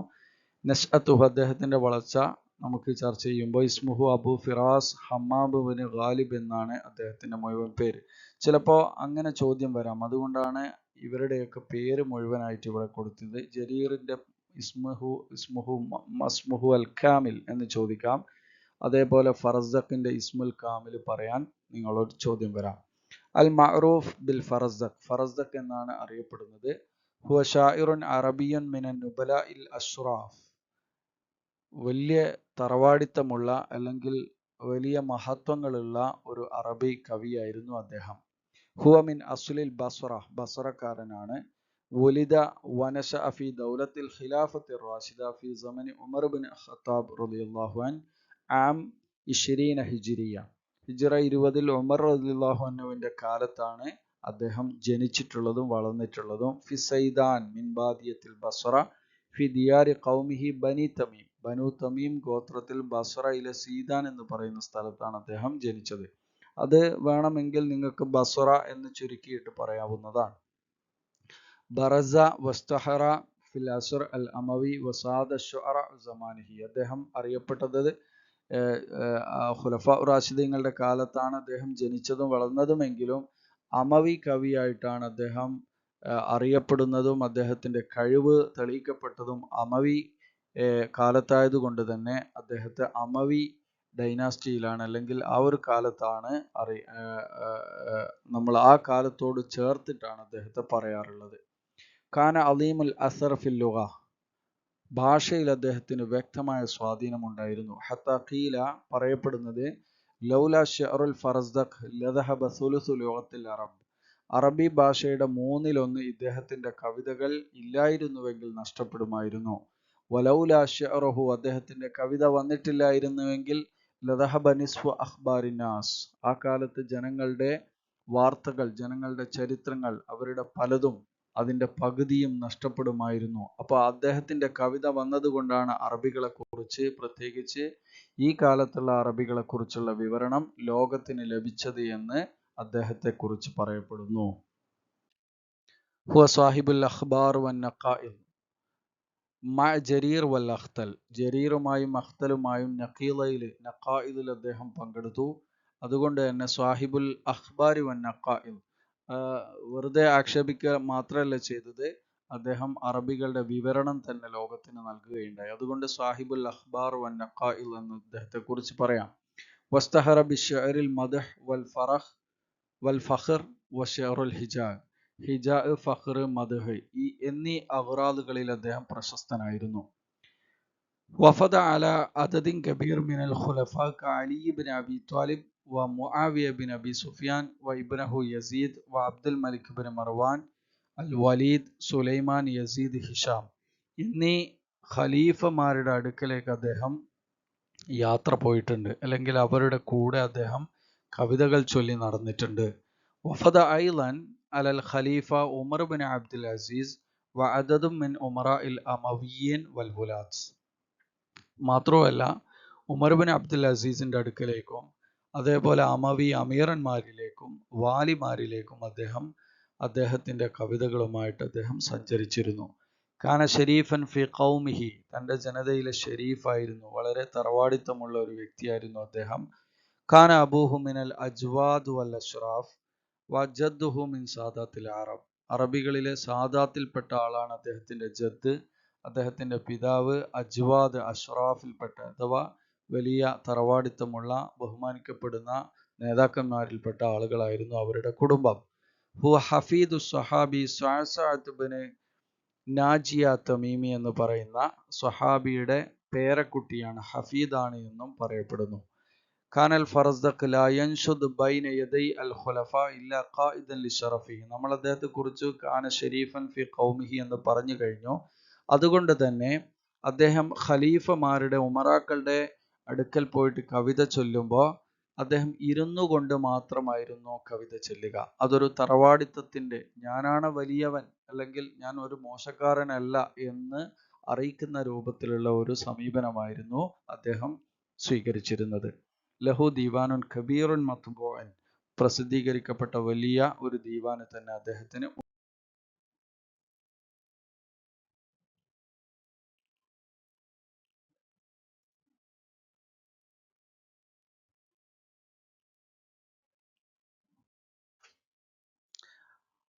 നശ്അത്തുഹു അദ്ദേഹത്തിന്റെ വളർച്ച നമുക്ക് ചർച്ച ചെയ്യുമ്പോൾ ഇസ്മുഹു അബു ഫിറാസ് ഹമ്മാബ് ബിൻ ഗാലിബ് എന്നാണ് അദ്ദേഹത്തിന്റെ മുഴുവൻ പേര്. ചിലപ്പോൾ അങ്ങനെ ചോദ്യം വരാം, അതുകൊണ്ടാണ് ഇവരുടെയൊക്കെ പേര് മുഴുവനായിട്ട് ഇവിടെ കൊടുത്തത്. ജരീറിന്റെ ഇസ്മുഹു അൽ കാമിൽ എന്ന് ചോദിക്കാം. അതേപോലെ ഫറസ്ദഖിന്റെ ഇസ്മുൽ കാമിൽ പറയാൻ നിങ്ങളോട് ചോദ്യം വരാം. അൽ മഅറൂഫ് ബിൽ ഫറസ്ദഖ്, ഫറസ്ദഖ് എന്നാണ് അറിയപ്പെടുന്നത്. ഹുവ ഷാഇറുൻ അറബിയുൻ മിനൻ നുബലാഇൽ അഷ്റാഫ്, വലിയ തറവാടിത്തമുള്ള അല്ലെങ്കിൽ വലിയ മഹത്വങ്ങളുള്ള ഒരു അറബി കവിയായിരുന്നു അദ്ദേഹം. ഹുവ മിൻ അസ്ലിൽ ബസ്ര, ബസ്രക്കാരനാണ്. വുലിദ വനശഅ ഫി ദൗലത്തിൽ ഖിലാഫത്തി റാഷിദ ഫി സമനി ഉമർ ബിൻ ഖത്താബ് റളിയല്ലാഹു അൻ ആം 20 ഹിജ്രിയ. ഹിജ്റ 20-ൽ ഉമർ റളിയല്ലാഹു അൻഹുവിന്റെ കാലത്താണ് അദ്ദേഹം ജനിച്ചിട്ടുള്ളതും വളർന്നിട്ടുള്ളതും. ഫി സൈദാൻ മിൻ ബാദിയത്തിൽ ബസ്ര ഫി ദിയാരി ഖൗമിഹി ബനി തമീം, ബനു തമീം ഗോത്രത്തിൽ ബസ്രയിലെ സീദാൻ എന്ന് പറയുന്ന സ്ഥലത്താണ് അദ്ദേഹം ജനിച്ചത്. അത് വേണമെങ്കിൽ നിങ്ങൾക്ക് ബസ്ര എന്ന് ചുരുക്കിയിട്ട് പറയാവുന്നതാണ്. ബറസ വസ്തഹറ ഫിൽ അസ്ർ അൽ അമവി വസാദ ശുഅറ സമാനിഹി. അദ്ദേഹം അറിയപ്പെട്ടത് ഖുലഫാ റാഷിദീങ്ങളുടെ കാലത്താണ് അദ്ദേഹം ജനിച്ചതും വളർന്നതുമെങ്കിലും അമവി കവിയായിട്ടാണ് അദ്ദേഹം അറിയപ്പെടുന്നതും അദ്ദേഹത്തിന്റെ കഴിവ് തെളിയിക്കപ്പെട്ടതും അമവി കാലത്തായതുകൊണ്ട് തന്നെ അദ്ദേഹത്തെ അമവി ഡൈനാസ്റ്റിയിലാണ്, അല്ലെങ്കിൽ ആ ഒരു കാലത്താണ് നമ്മൾ ആ കാലത്തോട് ചേർത്തിട്ടാണ് അദ്ദേഹത്തെ പറയാറുള്ളത്. കാന അലീമുൽ അസർ ഫിൽ ലുഗ, ഭാഷയിൽ അദ്ദേഹത്തിന് വ്യക്തമായ സ്വാധീനമുണ്ടായിരുന്നു. ഹത്താ ഖീല, പറയപ്പെടുന്നത്, ലൗല ഷിഅറുൽ ഫറസ്ദഖ് ലദഹബ സുലുസു ലുഗത്തിൽ അറബ്, അറബി ഭാഷയുടെ 1/3 ഇദ്ദേഹത്തിന്റെ കവിതകൾ ഇല്ലായിരുന്നുവെങ്കിൽ നഷ്ടപ്പെടുമായിരുന്നു. വലൗല ഷിഅറുഹു, അദ്ദേഹത്തിന്റെ കവിത വന്നിട്ടില്ലായിരുന്നുവെങ്കിൽ ലദഹബ നിസ്ഫു അഖ്ബാരിന്നാസ്, ആ കാലത്ത് ജനങ്ങളുടെ വാർത്തകൾ, ജനങ്ങളുടെ ചരിത്രങ്ങൾ, അവരുടെ പലതും അതിൻ്റെ പകുതിയും നഷ്ടപ്പെടുമായിരുന്നു. അപ്പോൾ അദ്ദേഹത്തിന്റെ കവിത വന്നതുകൊണ്ടാണ് അറബികളെ കുറിച്ച്, പ്രത്യേകിച്ച് ഈ കാലത്തുള്ള അറബികളെ കുറിച്ചുള്ള വിവരണം ലോകത്തിന് ലഭിച്ചത് എന്ന് അദ്ദേഹത്തെ കുറിച്ച് പറയപ്പെടുന്നു. ഹുവ സാഹിബുൽ അഖ്ബാർ വൻ നഖാഇൽ മഅ ജരീർ വൽ അഖ്തൽ, ജരീറുമായും അഖ്തലുമായും നഖാഇദിൽ അദ്ദേഹം പങ്കെടുത്തു. അതുകൊണ്ട് തന്നെ സാഹിബുൽ അഖ്ബാരി വൻ നഖാഇൽ, വെറുതെ ആക്ഷേപിക്കുക മാത്രമല്ല ചെയ്തത്, അദ്ദേഹം അറബികളുടെ വിവരണം തന്നെ ലോകത്തിന് നൽകുകയുണ്ടായി. അതുകൊണ്ട് സാഹിബുൽ അഖ്ബാർ വൻ നഖാഇൽ എന്ന് അദ്ദേഹത്തെ കുറിച്ച് പറയാം. വസ്തഹറ ബിശ്ശഅരിൽ മദ്ഹ് വൽ ഫറഹ് വൽ ഫഖർ വശഅറുൽ ഹിജാ, ഹിജാ, ഫഖർ, മദ്ഹ് എന്നീ അഗ്റാദുകളിൽ അദ്ദേഹം പ്രശസ്തനായിരുന്നു. വഫദ അല അദദിൻ കബീർ മിനൽ ഖുലഫാ കഅലി ഇബ്നു അബി ത്വാലിബ് വ മുആവിയ ബിൻ അബി സുഫിയാൻ വ ഇബ്നഹു യസീദ് വ അബ്ദുൽ മലിക് ബിൻ മർവാൻ അൽ വലീദ് സുലൈമാൻ യസീദ് ഹിഷാം എന്നീ ഖലീഫമാരുടെ അടുക്കലേക്ക് അദ്ദേഹം യാത്ര പോയിട്ടുണ്ട്, അല്ലെങ്കിൽ അവരുടെ കൂടെ അദ്ദേഹം കവിതകൾ ചൊല്ലി നടന്നിട്ടുണ്ട്. വഫദ ഐളൻ അലൽ ഖലീഫ ഉമർ ബിൻ അബ്ദുൽ അസീസ് വ അദദും മിൻ ഉമറാഇൽ അമവിയ്യൻ വൽ വുലാത്ത്. മാത്രമല്ല ഉമർ ബിൻ അബ്ദുൽ അസീസിന്റെ അടുക്കലേക്കും അതേപോലെ അമവി അമീറന്മാരിലേക്കും വാലിമാരിലേക്കും അദ്ദേഹത്തിന്റെ കവിതകളുമായിട്ട് അദ്ദേഹം സഞ്ചരിച്ചിരുന്നു. കാന ഷരീഫൻ ഫി ഖൗമിഹി, തൻ്റെ ജനതയിലെ ഷരീഫായിരുന്നു, വളരെ തറവാടിത്തമുള്ള ഒരു വ്യക്തിയായിരുന്നു അദ്ദേഹം. കാന അബൂഹു മിനൽ അജ്വാദ് വൽ അഷ്റാഫ് വ ജദ്ദുഹു മിൻ സാദാത്തിൽ അറബ്, അറബികളിലെ സാദാത്തിൽപ്പെട്ട ആളാണ് അദ്ദേഹത്തിന്റെ ജദ്ദ്. അദ്ദേഹത്തിന്റെ പിതാവ് അജ്വാദ്, അഷ്റാഫിൽപ്പെട്ട അഥവാ വലിയ തറവാടിത്തമുള്ള ബഹുമാനിക്കപ്പെടുന്ന നേതാക്കന്മാരിൽപ്പെട്ട ആളുകളായിരുന്നു അവരുടെ കുടുംബം. ഹുവ ഹഫീദു സ്വഹാബി സഅദ് ബിൻ നാജിയ തമീമി എന്ന് പറയുന്ന സ്വഹാബിയുടെ പേരക്കുട്ടിയാണ്, ഹഫീദാണ് എന്നും പറയപ്പെടുന്നു. കാനൽ ഫറസ്ദഖ് ലാ യൻഷുദ് ബൈന യദൈ അൽ ഖുലഫ ഇല്ലാ ഖായിദൻ ലിശറഫിഹി. നമ്മൾ അദ്ദേഹത്തെ കുറിച്ച് കാന ഷരീഫൻ ഫി ഖൗമിഹി എന്ന് പറഞ്ഞു കഴിഞ്ഞു. അതുകൊണ്ട് തന്നെ അദ്ദേഹം ഖലീഫമാരുടെ ഉമറാക്കളുടെ അടുക്കൽ പോയിട്ട് കവിത ചൊല്ലുമ്പോൾ അദ്ദേഹം ഇരുന്നു കൊണ്ട് മാത്രമായിരുന്നു കവിത ചൊല്ലുക. അതൊരു തറവാടിത്തത്തിൻ്റെ, ഞാനാണ് വലിയവൻ അല്ലെങ്കിൽ ഞാൻ ഒരു മോശക്കാരനല്ല എന്ന് അറിയിക്കുന്ന രൂപത്തിലുള്ള ഒരു സമീപനമായിരുന്നു അദ്ദേഹം സ്വീകരിച്ചിരുന്നത്. ലഹു ദീവാനുൻ കബീറുൻ മത്ബൂഅൻ, പ്രസിദ്ധീകരിക്കപ്പെട്ട വലിയ ഒരു ദീവാന് തന്നെ അദ്ദേഹത്തിന്.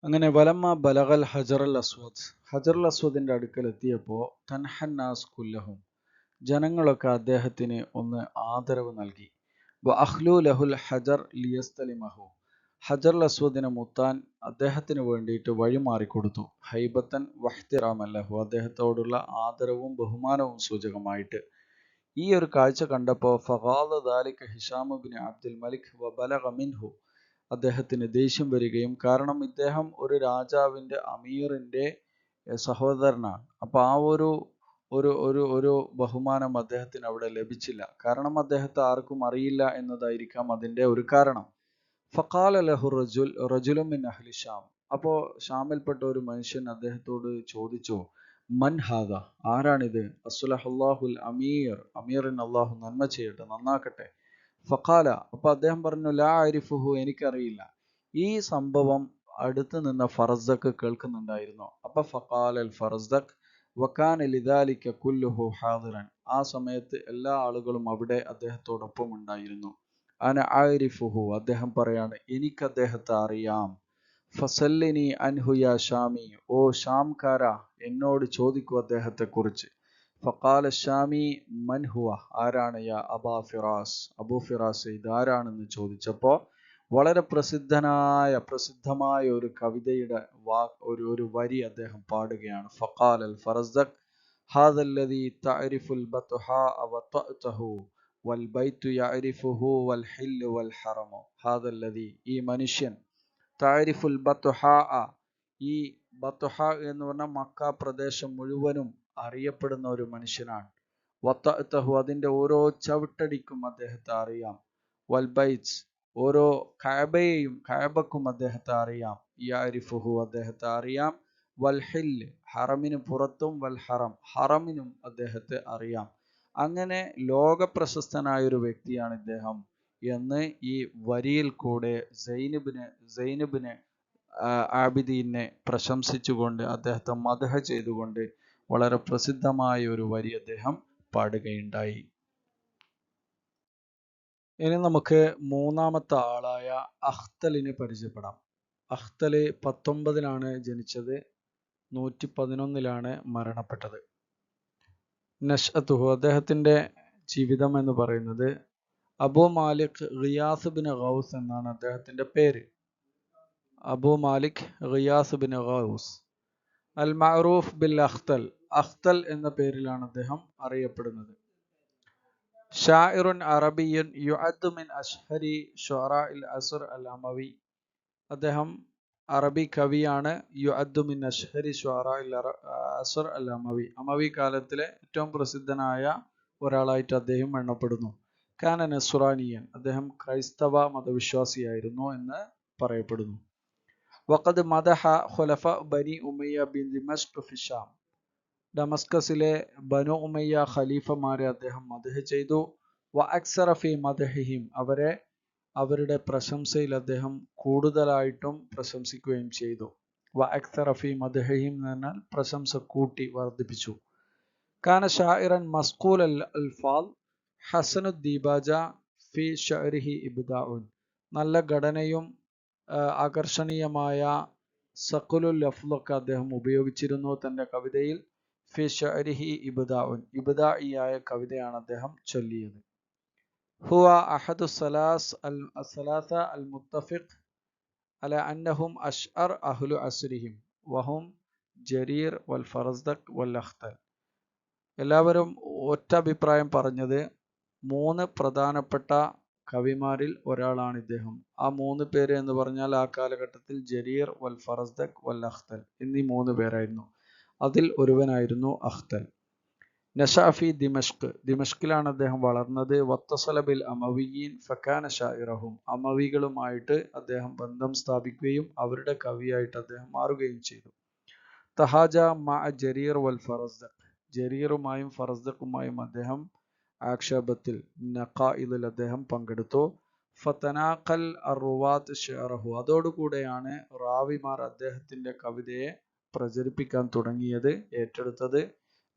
അങ്ങനെ വലമ്മ ബലഗൽ ഹജറൽ അസ്വദ്, ഹജറുൽ അസ്വദിന്റെ അടുക്കൽ എത്തിയപ്പോൾ തൻഹന്നാസ് കുല്ലഹും, ജനങ്ങളൊക്കെ അദ്ദേഹത്തിന് ഒന്ന് ആദരവ് നൽകി. വഅഖ്ലു ലഹുൽ ഹജർ ലിയസ്തലിമഹു, ഹജറുൽ അസ്വദിനെ മുത്താൻ അദ്ദേഹത്തിന് വേണ്ടിയിട്ട് വഴിമാറിക്കൊടുത്തു. ഹൈബത്തൻ വഹ്തിറാമൻ ലഹു, അദ്ദേഹത്തോടുള്ള ആദരവും ബഹുമാനവും സൂചകമായിട്ട്. ഈ ഒരു കാഴ്ച കണ്ടപ്പോൾ ഫഗാദ ദാലിക ഹിഷാം ഇബ്നു അബ്ദുൽ മലിക് വബലഗ മിൻഹു, അദ്ദേഹത്തിന് ദേഷ്യം വരികയും, കാരണം ഇദ്ദേഹം ഒരു രാജാവിൻ്റെ അമീറിൻ്റെ സഹോദരനാണ്. അപ്പോൾ ആ ഒരു ഒരു ഒരു ഒരു ബഹുമാനം അദ്ദേഹത്തിന് അവിടെ ലഭിച്ചില്ല. കാരണം അദ്ദേഹത്തെ ആർക്കും അറിയില്ല എന്നതായിരിക്കാം അതിൻ്റെ ഒരു കാരണം. ഫഖാല ലഹു റജുലും മിൻ അഹ്ലി ഷാം, അപ്പോൾ ഷാമിൽപ്പെട്ട ഒരു മനുഷ്യൻ അദ്ദേഹത്തോട് ചോദിച്ചു, മൻ ഹാദ, ആരാണിത്? അസ്ലഹുല്ലാഹുൽ അമീർ, അമീറിന് അള്ളാഹു നന്മ ചെയ്യട്ടെ, നന്നാക്കട്ടെ. ഫഖാല, അപ്പോൾ അദ്ദേഹം പറഞ്ഞു, ലാ അരിഫുഹു, എനിക്കറിയില്ല. ഈ സംഭവം അടുത്ത് നിന്ന ഫറസ്ദഖ് കേൾക്കുന്നുണ്ടായിരുന്നു. അപ്പോൾ ഫഖാല അൽ ഫറസ്ദഖ് വകാന ലിദാലിക കുല്ലുഹു ഹാദിറൻ, ആ സമയത്ത് എല്ലാ ആളുകളും അവിടെ അദ്ദേഹത്തോടൊപ്പം ഉണ്ടായിരുന്നു. അന ആരിഫുഹു, അദ്ദേഹം പറയാണ്, എനിക്ക് അദ്ദേഹത്തെ അറിയാം. ഫസല്ലിനി അൻഹു യാ ഷാമി, ഓ ഷാംകാര, എന്നോട് ചോദിക്കൂ അദ്ദേഹത്തെ കുറിച്ച്. ഫഖാല ഷാമി മൻ ഹുവ, ആരാണ്? യാ അബാ ഫിറാസ്, അബൂ ഫിറാസ്, ഇതാരാണെന്ന് ചോദിച്ചപ്പോൾ വളരെ പ്രസിദ്ധമായ ഒരു കവിതയുടെ ഒരു വരി അദ്ദേഹം പാടുകയാണ്. ഫഖാല അൽ ഫറസ്ദഖ് ഹാദല്ലദീ തഅരിഫുൽ ബത്ഹാ വതഅതഹു വൽ ബൈത്തു യഅരിഫുഹു വൽ ഹില്ലു വൽ ഹറമു. ഹാദല്ലദീ, ഈ മനുഷ്യൻ, തഅരിഫുൽ ബത്ഹാ, ഈ ബത്ഹാ എന്ന് പറഞ്ഞാൽ മക്ക പ്രദേശം മുഴുവനും അറിയപ്പെടുന്ന ഒരു മനുഷ്യനാണ്. വതഅതഹു, അതിൻ്റെ ഓരോ ചവിട്ടടിക്കും അദ്ദേഹത്തെ അറിയാം. വൽ ബൈത്ത്, ഓരോ കഅബക്കും അദ്ദേഹത്തെ അറിയാം. യഅരിഫുഹു, അദ്ദേഹത്തെ അറിയാം. വൽ ഹില്ല്, ഹറമിന് പുറത്തും, വൽ ഹറം, ഹറമിനും അദ്ദേഹത്തെ അറിയാം. അങ്ങനെ ലോകപ്രശസ്തനായ ഒരു വ്യക്തിയാണ് ഇദ്ദേഹം എന്ന് ഈ വരിയിൽ കൂടെ സൈനബിനെ ആബിദീനെ പ്രശംസിച്ചുകൊണ്ട്, അദ്ദേഹത്തെ മദ്ഹ ചെയ്തുകൊണ്ട് വളരെ പ്രസിദ്ധമായ ഒരു വരി അദ്ദേഹം പാടുകയുണ്ടായി. ഇനി നമുക്ക് മൂന്നാമത്തെ ആളായ അഖ്തലിനെ പരിചയപ്പെടാം. അഖ്തല് 19 ജനിച്ചത്, 111 മരണപ്പെട്ടത്. നഷ്അത്തുഹു, അദ്ദേഹത്തിൻ്റെ ജീവിതം എന്ന് പറയുന്നത് അബൂ മാലിക് ഗിയാസ് ബിൻ ഗൗസ് എന്നാണ് അദ്ദേഹത്തിൻ്റെ പേര്. അബൂ മാലിക് ഗിയാസ് ബിൻ ഗൗസ് അൽ മഅറൂഫ് ബിൽ അഖ്തൽ, അഖ്തൽ എന്ന പേരിലാണ് അദ്ദേഹം അറിയപ്പെടുന്നത്. ഷാഇറുൻ അറബിയുൻ യുഅദ്ദു മിൻ അഷ്ഹരി ശുഅറാഇൽ അസ്ർ അൽ അമവി, അദ്ദേഹം അറബി കവിയാണ്. യുഅദ്ദു മിൻ അഷ്ഹരി ശുഅറാഇൽ അസ്ർ അൽ അമവി, അമവി കാലത്തിലെ ഏറ്റവും പ്രസിദ്ധനായ ഒരാളായിട്ട് അദ്ദേഹം എണ്ണപ്പെടുന്നു. കാന നസ്റാനിയൻ, അദ്ദേഹം ക്രൈസ്തവ മതവിശ്വാസിയായിരുന്നു എന്ന് പറയപ്പെടുന്നു. വഖദ് മദഹ ഖുലഫ ബനി ഉമയ്യ ബിൻ ദിമഷ്ക് ഫി ഷാം, ഡമസ്കസിലെ ബനു ഉമയ്യ ഖലീഫമാരെ അദ്ദേഹം മദ്ഹ് ചെയ്തു. വ അക്സറ ഫി മദ്ഹിഹിം, അവരുടെ പ്രശംസയിൽ അദ്ദേഹം കൂടുതലായിട്ടും പ്രശംസിക്കുകയും ചെയ്തു. വ അക്സറ ഫി മദ്ഹിഹിം എന്ന് പറഞ്ഞാൽ പ്രശംസ കൂട്ടി വർദ്ധിപ്പിച്ചു. കാന ഷാഇറൻ മസ്ഖൂൽ അൽ അൽഫാൽ ഹസനുദ്ദീബാജ ഫി ഷഅരിഹി ഇബ്ദാഉൻ, നല്ല ഘടനയും ആകർഷണീയമായ സഖുലുൽ ലഫ്ളൊക്കെ അദ്ദേഹം ഉപയോഗിച്ചിരുന്നു തൻ്റെ കവിതയിൽ. ഫി ഷഅരിഹി ഇബ്ദാഉൻ, ഇബ്ദാഇയായ കവിതയാണ് അദ്ദേഹം ചൊല്ലിയത്. ഹുവ അഹദു സലാസ അൽ മുത്തഫിഖ് അല അന്നഹും അഷ്അർ അഹ്ലു അസ്രിഹിം വഹും ജരീർ വൽ ഫറസ്ദഖ് വൽ അഖ്തൽ. എല്ലാവരും ഒറ്റ അഭിപ്രായം പറഞ്ഞത് 3 പ്രധാനപ്പെട്ട കവിമാരിൽ ഒരാളാണ് ഇദ്ദേഹം. ആ 3 പേര് എന്ന് പറഞ്ഞാൽ ആ കാലഘട്ടത്തിൽ ജരീർ വൽ ഫറസ്ദഖ് വൽ അഖ്തൽ എന്നീ 3 പേരായിരുന്നു. അതിൽ ഒരുവനായിരുന്നു അഖ്തൽ. നശാഫി ദിമഷ്ക്, ദിമഷ്കിലാണ് അദ്ദേഹം വളർന്നത്. വത്തസല ബിൽ അമവിയീൻ ഫക്കാന ഷാഇറഹും, അമവികളുമായിട്ട് അദ്ദേഹം ബന്ധം സ്ഥാപിക്കുകയും അവരുടെ കവിയായിട്ട് അദ്ദേഹം മാറുകയും ചെയ്തു. തഹാജ മഅ ജരീർ വൽ ഫറസ്ദഖ്, ജരീറുമായും ഫറസ്ദഖുമായും അദ്ദേഹം ആക്ഷേപത്തിൽ നഖായിദിൽ അദ്ദേഹം പങ്കെടുത്തു. ഫതനാഖൽ അർറുവാത്ത് ഷിഅറഹു, അതോടുകൂടെയാണ് റാവിമാർ അദ്ദേഹത്തിന്റെ കവിതയെ പ്രചരിപ്പിക്കാൻ തുടങ്ങിയത്, ഏറ്റെടുത്തത്.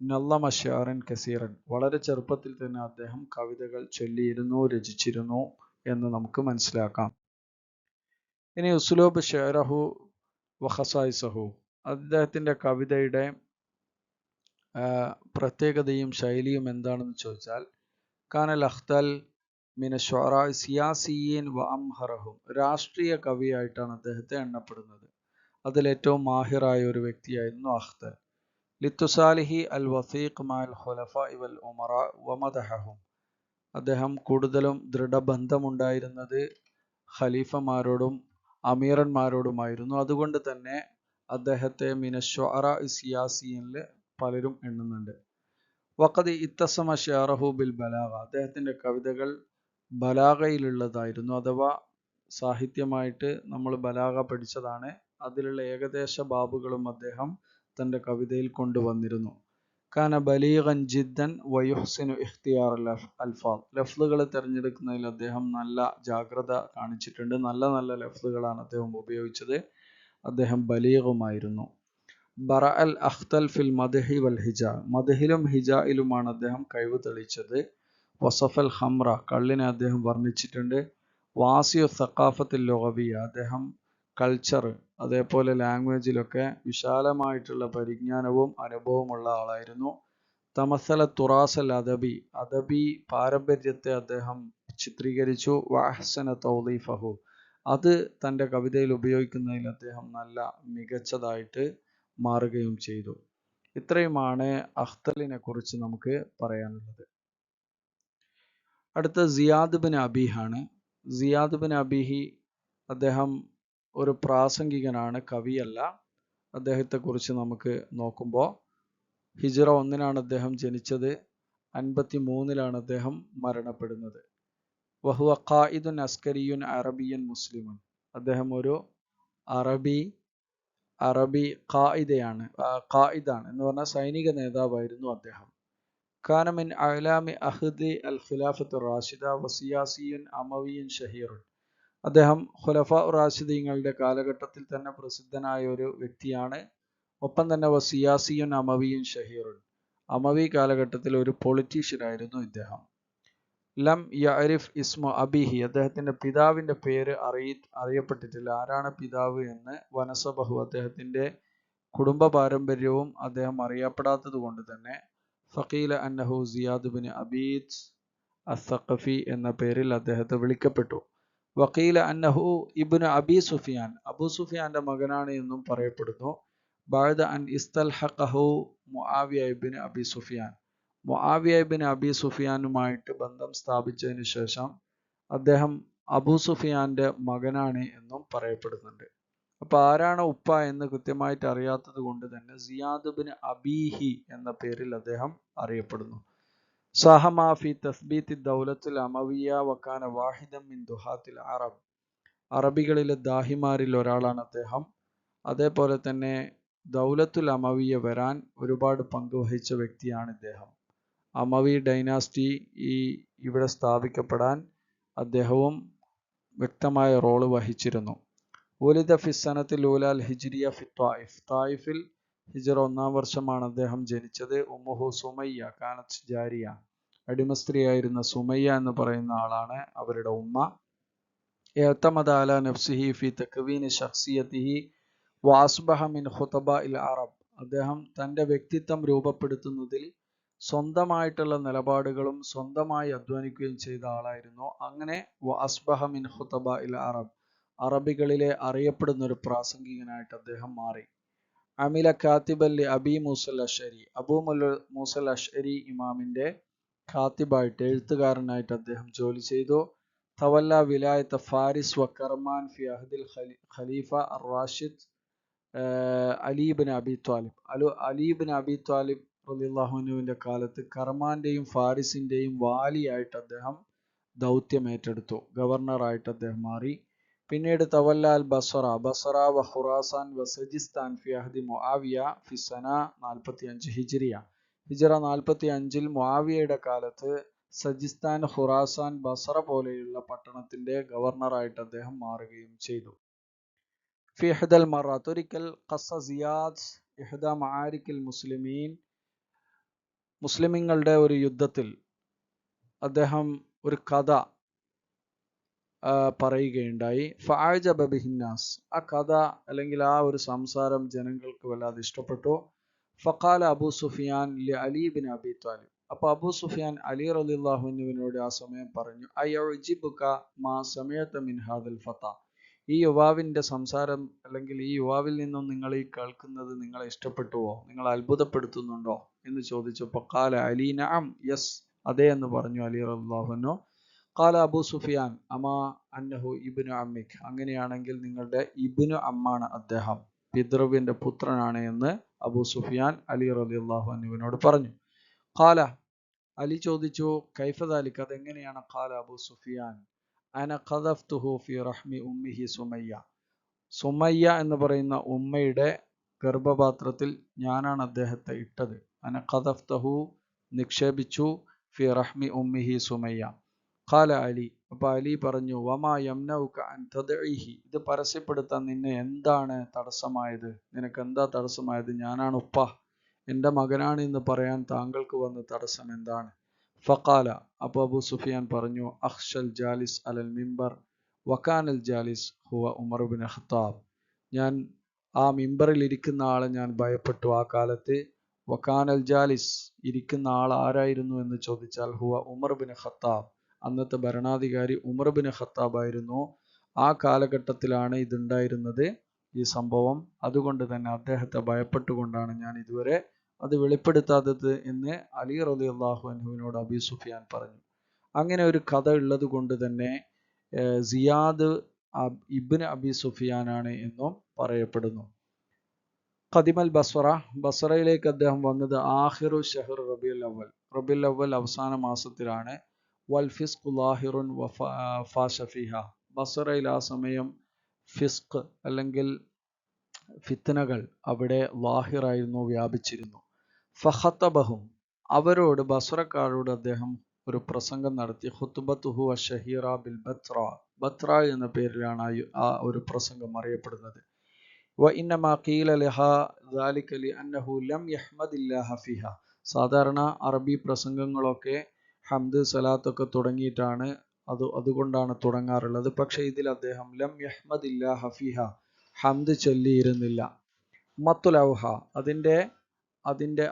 നല്ലമ ഷിഅറൻ കസീറൻ, വളരെ ചെറുപ്പത്തിൽ തന്നെ അദ്ദേഹം കവിതകൾ ചൊല്ലിയിരുന്നു, രചിച്ചിരുന്നു എന്ന് നമുക്ക് മനസ്സിലാക്കാം. ഇനി ഉസ്ലൂബ് ഷിഅറഹു വഖസായിസഹു, അദ്ദേഹത്തിന്റെ കവിതയുടെ പ്രത്യേകതയും ശൈലിയും എന്താണെന്ന് ചോദിച്ചാൽ, കാനൽ അഖ്തൽ മിന ഷുഅറാ സിയാസിയീൻ വ അംഹറഹും, രാഷ്ട്രീയ കവിയായിട്ടാണ് അദ്ദേഹത്തെ എണ്ണപ്പെടുന്നത്. അതിലേറ്റവും മാഹിറായ ഒരു വ്യക്തിയായിരുന്നു അഖ്തൽ. ലിത്തുസാലിഹി അൽ വസീഖ് മഅൽ ഖുലഫാഇ വൽ ഉമറാ വമദഹഹും, അദ്ദേഹം കൂടുതലും ദൃഢബന്ധമുണ്ടായിരുന്നത് ഖലീഫമാരോടും അമീറന്മാരോടുമായിരുന്നു. അതുകൊണ്ട് തന്നെ അദ്ദേഹത്തെ മിന ഷുഅറാ സിയാസിയീനിൽ പലരും എണ്ണുന്നുണ്ട്. വഖദ് ഇത്തസമ ഷിഅറഹു ബിൽ ബലാഗ, അദ്ദേഹത്തിന്റെ കവിതകൾ ബലാഗയിലുള്ളതായിരുന്നു. അഥവാ സാഹിത്യമായിട്ട് നമ്മൾ ബലാഗ പഠിച്ചതാണ്. അതിലുള്ള ഏകദേശ ബാബുകളും അദ്ദേഹം തന്റെ കവിതയിൽ കൊണ്ടുവന്നിരുന്നു. കാന ബലീഗൻ ജിദ്ദൻ വയുഹ്സിനു ഇഖ്തിയാർ അൽഫാദ്, ലഫ്ലുകൾ തിരഞ്ഞെടുക്കുന്നതിൽ അദ്ദേഹം നല്ല ജാഗ്രത കാണിച്ചിട്ടുണ്ട്. നല്ല നല്ല ലഫ്ലുകളാണ് അദ്ദേഹം ഉപയോഗിച്ചത്. അദ്ദേഹം ബലീഗുമായിരുന്നു. ബറ അൽ അഖ്തൽ ഫിൽ മദ്ഹി വൽ ഹിജ, മദ്ഹിലും ഹിജയിലുമാണ് അദ്ദേഹം കഴിവ് തെളിയിച്ചത്. വസഫൽ ഖംറ, കള്ളിനെ അദ്ദേഹം വർണ്ണിച്ചിട്ടുണ്ട്. വാസിയു സഖാഫത്തിൽ ലുഗവിയ, അദ്ദേഹം കൾച്ചർ അതേപോലെ ലാംഗ്വേജിലൊക്കെ വിശാലമായിട്ടുള്ള പരിജ്ഞാനവും അനുഭവമുള്ള ആളായിരുന്നു. തമസല തുറാസൽ അദബി, അദബി പാരമ്പര്യത്തെ അദ്ദേഹം ചിത്രീകരിച്ചു. വഅഹ്സന തൗളീഫഹു, അത് തൻ്റെ കവിതയിൽ ഉപയോഗിക്കുന്നതിൽ അദ്ദേഹം നല്ല മികച്ചതായിട്ട് മാറുകയും ചെയ്തു. ഇത്രയുമാണ് അഖ്തലിനെ കുറിച്ച് നമുക്ക് പറയാനുള്ളത്. അടുത്ത സിയാദ് ബിൻ അബീഹാണ്. സിയാദ് ബിൻ അബീഹി അദ്ദേഹം ഒരു പ്രാസംഗികനാണ്, കവിയല്ല. അദ്ദേഹത്തെക്കുറിച്ച് നമുക്ക് നോക്കുമ്പോൾ ഹിജ്റ 1 അദ്ദേഹം ജനിച്ചത്. 53 അദ്ദേഹം മരണപ്പെടുന്നത്. വഹുവ ഖായിദുൻ അസ്കരിയുൻ അറബിയൻ മുസ്ലിമുൻ, അദ്ദേഹം ഒരു അറബി ഖായിദാണ് എന്ന് പറഞ്ഞാൽ സൈനിക നേതാവായിരുന്നു അദ്ദേഹം. കാന മിൻ അഅ്ലാമി അഹ്ദി അൽ ഖിലാഫത്തു റാഷിദ വസിയാസിയുൻ അമവിയുൻ ഷഹീറുൻ, അദ്ദേഹം ഖുലഫാ റാഷിദീങ്ങളുടെ കാലഘട്ടത്തിൽ തന്നെ പ്രസിദ്ധനായ ഒരു വ്യക്തിയാണ്. ഒപ്പം തന്നെ വസിയാസിയുൻ അമവിയുൻ ഷഹീറുൻ, അമവി കാലഘട്ടത്തിൽ ഒരു പൊളിറ്റീഷ്യനായിരുന്നു ഇദ്ദേഹം. ലം യഅരിഫ് ഇസ്മു അബിഹി, അദ്ദേഹത്തിന്റെ പിതാവിന്റെ പേര് അറിയപ്പെട്ടിട്ടില്ല, ആരാണ് പിതാവ് എന്ന്. വനസബഹു, അദ്ദേഹത്തിന്റെ കുടുംബ പാരമ്പര്യവും അദ്ദേഹം അറിയപ്പെടാത്തത് കൊണ്ട് തന്നെ ഫഖീല അന്നഹു സിയാദ് ബിൻ അബീദ് അസ്സഖഫി എന്ന പേരിൽ അദ്ദേഹത്തെ വിളിക്കപ്പെട്ടു. വഖീല അന്നഹു ഇബ്നു അബി സുഫിയാൻ, അബൂ സുഫിയാന്റെ മകനാണ് എന്നും പറയപ്പെടുന്നു. ബഅദ അൻ ഇസ്തൽഹഖഹു മുആവിയ ഇബ്നു അബി സുഫിയാൻ, മുആവിയ ഇബ്നു അബി സുഫിയാനുമായിട്ട് ബന്ധം സ്ഥാപിച്ചതിന് ശേഷം അദ്ദേഹം അബൂ സുഫിയാന്റെ മകനാണ് എന്നും പറയപ്പെടുന്നുണ്ട്. അപ്പൊ ആരാണ് ഉപ്പ എന്ന് കൃത്യമായിട്ട് അറിയാത്തത് കൊണ്ട് തന്നെ സിയാദ് ബിൻ അബീഹി എന്ന പേരിൽ അദ്ദേഹം അറിയപ്പെടുന്നു. സഹമ ഫി തസ്ബീത്തി ദൗലത്തുൽ അമവിയ വകാന വാഹിദൻ മിൻ ദുഹാത്തിൽ അറബ്, അറബികളിലെ ദാഹിമാരിൽ ഒരാളാണ് അദ്ദേഹം. അതേപോലെ തന്നെ ദൗലത്തുൽ അമവിയ വരാൻ ഒരുപാട് പങ്കുവഹിച്ച വ്യക്തിയാണ് ഇദ്ദേഹം. അമവി ഡൈനാസ്റ്റി ഇവിടെ സ്ഥാപിക്കപ്പെടാൻ അദ്ദേഹവും വ്യക്തമായ റോള് വഹിച്ചിരുന്നു. ഉലിദ ഫി സനത്തിൽ ഊലാൽ ഹിജ്രിയ ഫി ത്വായിഫ്, ത്വായിഫിൽ ഹിജ്റ 1 അദ്ദേഹം ജനിച്ചത്. ഉമ്മുഹു സുമയ്യ കാനത്ത് ജാരിയ, അടിമസ്ത്രീയായിരുന്ന സുമയ്യ എന്ന് പറയുന്ന ആളാണ് അവരുടെ ഉമ്മ. ഇഅ്തമദ അലാ നഫ്സിഹി ഫി തക്വീനി ശഖ്സിയതിഹി വഅസ്ബഹ മിൻ ഖുതബാഇൽ അറബ്, അദ്ദേഹം തൻ്റെ വ്യക്തിത്വം രൂപപ്പെടുത്തുന്നതിൽ സ്വന്തമായിട്ടുള്ള നിലപാടുകളും സ്വന്തമായി അധ്വാനിക്കുകയും ചെയ്ത ആളായിരുന്നു. അങ്ങനെ വഅസ്ബഹ മിൻ ഖുതബാഇൽ അറബ്, അറബികളിലെ അറിയപ്പെടുന്ന ഒരു പ്രാസംഗികനായിട്ട് അദ്ദേഹം മാറി. അമില കാത്തിബല്ലി അബി മൂസൽ അഷ്അരി, മൂസൽ അഷ്അരി ഇമാമിന്റെ കാത്തിബായിട്ട് എഴുത്തുകാരനായിട്ട് അദ്ദേഹം ജോലി ചെയ്തു. തവല്ല വിലായത്ത് ഫാരിസ് വ കർമാൻ ഫി അഹദിൽ ഖലീഫ റാഷിദ് അലീബിൻ അബി ത്വാലിബ്. അലീബിൻ അബി ത്വാലിബ് റളിയല്ലാഹു അൻഹുവിന്റെ കാലത്ത് കർമാന്റെയും ഫാരിസിന്റെയും വാലിയായിട്ട് അദ്ദേഹം ദൗത്യം ഏറ്റെടുത്തു. ഗവർണറായിട്ട് അദ്ദേഹം മാറി. പിന്നീട് തവല്ല അൽ ബസറ വ ഖുറാസാൻ വ സജിസ്ഥാൻ ഫി അഹദി മുആവിയ ഫി സന 45 ഹിജ്രിയ. ഹിജ്റ 45 മുആവിയയുടെ കാലത്ത് സജിസ്ഥാൻ, ഖുറാസാൻ, ബസറ പോലെയുള്ള പട്ടണത്തിന്റെ ഗവർണറായിട്ട് അദ്ദേഹം മാറുകയും ചെയ്തു. ഫി ഇഹ്ദൽ മറാത്ത്, ഒരിക്കൽ ഖസ്സ സിയാദ് ഇഹ്ദ മആരിക്കിൽ മുസ്ലിമീൻ, മുസ്ലിമീങ്ങളുടെ ഒരു യുദ്ധത്തിൽ അദ്ദേഹം ഒരു കഥ പറയുകയുണ്ടായി. ഫഅജബ ബിഹിന്നാസ്, ആ കഥ അല്ലെങ്കിൽ ആ ഒരു സംസാരം ജനങ്ങൾക്ക് വല്ലാതെ ഇഷ്ടപ്പെട്ടു. ഫഖാല അബൂ സുഫിയാൻ ലി അലി ബിൻ അബി ത്വാലിബ്, അപ്പോൾ അബൂ സുഫിയാൻ അലി റളിയല്ലാഹു അൻഹുവിനോട് ആ സമയം പറഞ്ഞു, അയഉജിബുക മാ സമഅത മിൻ ഹാദൽ ഫത, ഈ യുവാവിന്റെ സംസാരം അല്ലെങ്കിൽ ഈ യുവാവിൽ നിന്നും നിങ്ങൾ ഈ കേൾക്കുന്നത് നിങ്ങളെ ഇഷ്ടപ്പെട്ടുവോ, നിങ്ങൾ അത്ഭുതപ്പെടുത്തുന്നുണ്ടോ എന്ന് ചോദിച്ചപ്പോൾ ഖാല അലി നഅം, യെസ്, അതെ എന്ന് പറഞ്ഞു അലി റളിയല്ലാഹു അൻഹു. ഖാല അബൂ സുഫിയാൻ അമാ അന്നഹു ഇബ്നു അമ്മിക്, അങ്ങനെയാണെങ്കിൽ നിങ്ങളുടെ ഇബ്നു അമ്മാണ് അദ്ദേഹം, പിതൃവിന്റെ പുത്രനാണ് എന്ന് അബൂ സുഫിയാൻ അലി റളിയല്ലാഹു അൻഹുവിനോട് പറഞ്ഞു. ഖാല, അലി ചോദിച്ചു, കൈഫ ദാലിക, അതെങ്ങനെയാണ്? ഖാല അബൂ സുഫിയാൻ അന ഖദഫ്തുഹു ഫി റഹ്മി ഉമ്മിഹി സുമയ്യ, സുമയ്യ എന്ന് പറയുന്ന ഉമ്മയുടെ ഗർഭപാത്രത്തിൽ ഞാനാണ് അദ്ദേഹത്തെ ഇട്ടത്. അന ഖദഫ്തഹു, നിക്ഷേപിച്ചു, ഫി റഹ്മി ഉമ്മിഹി സുമയ്യ. ഖാല അലി, അപ്പോൾ അലി പറഞ്ഞു, വമാ യംനഉക അൻ തദ്ഇഹി, ഇത് പരസ്യപ്പെടുത്താൻ നിന്നെ എന്താണ് തടസ്സമായത്? നിനക്ക് എന്താ തടസ്സമായത്? ഞാനാണ് ഉപ്പ, എൻ്റെ മകനാണ് എന്ന് പറയാൻ താങ്കൾക്ക് വന്ന തടസ്സം എന്താണ്? ഫഖാല, അപ്പോൾ അബൂ സുഫിയാൻ പറഞ്ഞു, അഖ്ഷൽ ജാലിസ് അലൽ മിമ്പർ വകാനൽ ജാലിസ് ഹുവ ഉമർ ബിൻ ഖത്താബ്, ഞാൻ ആ മിമ്പറിൽ ഇരിക്കുന്ന ആളെ ഞാൻ ഭയപ്പെട്ടു ആ കാലത്ത്. വകാനൽ ജാലിസ്, ഇരിക്കുന്ന ആൾ ആരായിരുന്നു എന്ന് ചോദിച്ചാൽ ഹുവ ഉമർ ബിൻ ഖത്താബ്, അന്നത്തെ ഭരണാധികാരി ഉമർ ബിൻ ഖത്താബ് ആയിരുന്നു. ആ കാലഘട്ടത്തിലാണ് ഇതുണ്ടായിരുന്നത്, ഈ സംഭവം. അതുകൊണ്ട് തന്നെ അദ്ദേഹത്തെ ഭയപ്പെട്ടുകൊണ്ടാണ് ഞാൻ ഇതുവരെ അത് വെളിപ്പെടുത്താത്തത് എന്ന് അലി റളിയല്ലാഹു അൻഹുവിനോട് അബൂ സുഫിയാൻ പറഞ്ഞു. അങ്ങനെ ഒരു കഥ ഉള്ളത് കൊണ്ട് തന്നെ സിയാദ് ഇബ്നു അബി സുഫിയാനാണ് എന്നും പറയപ്പെടുന്നു. ഖദിമൽ ബസ്വറ, ബസ്വറയിലേക്ക് അദ്ദേഹം വന്നത് ആഖിറു ഷഹർ റബീഉൽ അവ്വൽ അവസാന മാസത്തിലാണ്. വൽ ഫിസ്ഖു ലാഹിറുൻ ഫാശ ഫീഹ, ബസ്വറയിൽ ആ സമയം ഫിസ്ഖ് അല്ലെങ്കിൽ ഫിത്നകൾ അവിടെ ലാഹിറായിരുന്നു, വ്യാപിച്ചിരുന്നു. ഫഖതബഹും, അവരോട്, ബസ്രക്കാരോട് അദ്ദേഹം ഒരു പ്രസംഗം നടത്തി. ഖുത്ബത്തുഹു അഷ്ഷഹീറ ബിൽ ബത്ര എന്ന പേരിലാണ് ആ ഒരു പ്രസംഗം അറിയപ്പെടുന്നത്. വ ഇന്നമാ ഖീല ലഹാ ദാലിക ലിഅന്നഹു ലം യഹ്മദില്ലാഹ ഫിഹ, സാധാരണ അറബി പ്രസംഗങ്ങളൊക്കെ ഹംദ് സലാത്തൊക്കെ തുടങ്ങിയിട്ടാണ്, അതുകൊണ്ടാണ് തുടങ്ങാറുള്ളത്. പക്ഷെ ഇതിൽ അദ്ദേഹം ലം യഹ്മദില്ലാഹ ഫിഹ, ഹംദ് ചൊല്ലിയിരുന്നില്ല. മത്തുലൗഹ,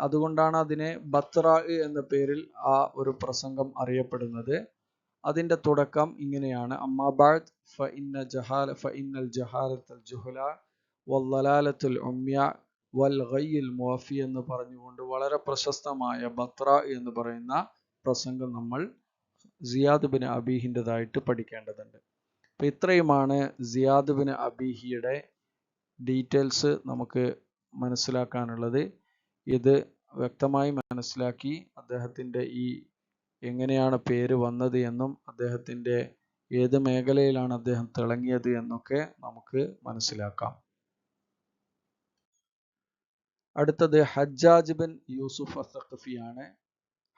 അതുകൊണ്ടാണ് അതിനെ ബത്ര എന്ന പേരിൽ ആ ഒരു പ്രസംഗം അറിയപ്പെടുന്നത്. അതിന്റെ തുടക്കം ഇങ്ങനെയാണ്, അമ്മാ ബഅദ് ഫഇന്നൽ ജഹാലത്തൽ ജുഹല വല്ലലാലത്തുൽ ഉമ്യ വൽ ഗയ്യിൽ മുവഫി എന്ന് പറഞ്ഞുകൊണ്ട് വളരെ പ്രശസ്തമായ ബത്ര എന്ന് പറയുന്ന പ്രസംഗം നമ്മൾ സിയാദ് ബിൻ അബീഹിൻ്റെതായിട്ട് പഠിക്കേണ്ടതുണ്ട്. അപ്പം ഇത്രയുമാണ് സിയാദ് ബിൻ അബീഹിയുടെ ഡീറ്റെയിൽസ് നമുക്ക് മനസ്സിലാക്കാനുള്ളത്. ഇത് വ്യക്തമായി മനസ്സിലാക്കി അദ്ദേഹത്തിൻ്റെ ഈ എങ്ങനെയാണ് പേര് വന്നത് എന്നും അദ്ദേഹത്തിൻ്റെ ഏത് മേഖലയിലാണ് അദ്ദേഹം തിളങ്ങിയത് എന്നൊക്കെ നമുക്ക് മനസ്സിലാക്കാം. അടുത്തത് ഹജ്ജാജ് ബിൻ യൂസുഫ് അസ്സഖഫിയാണ്.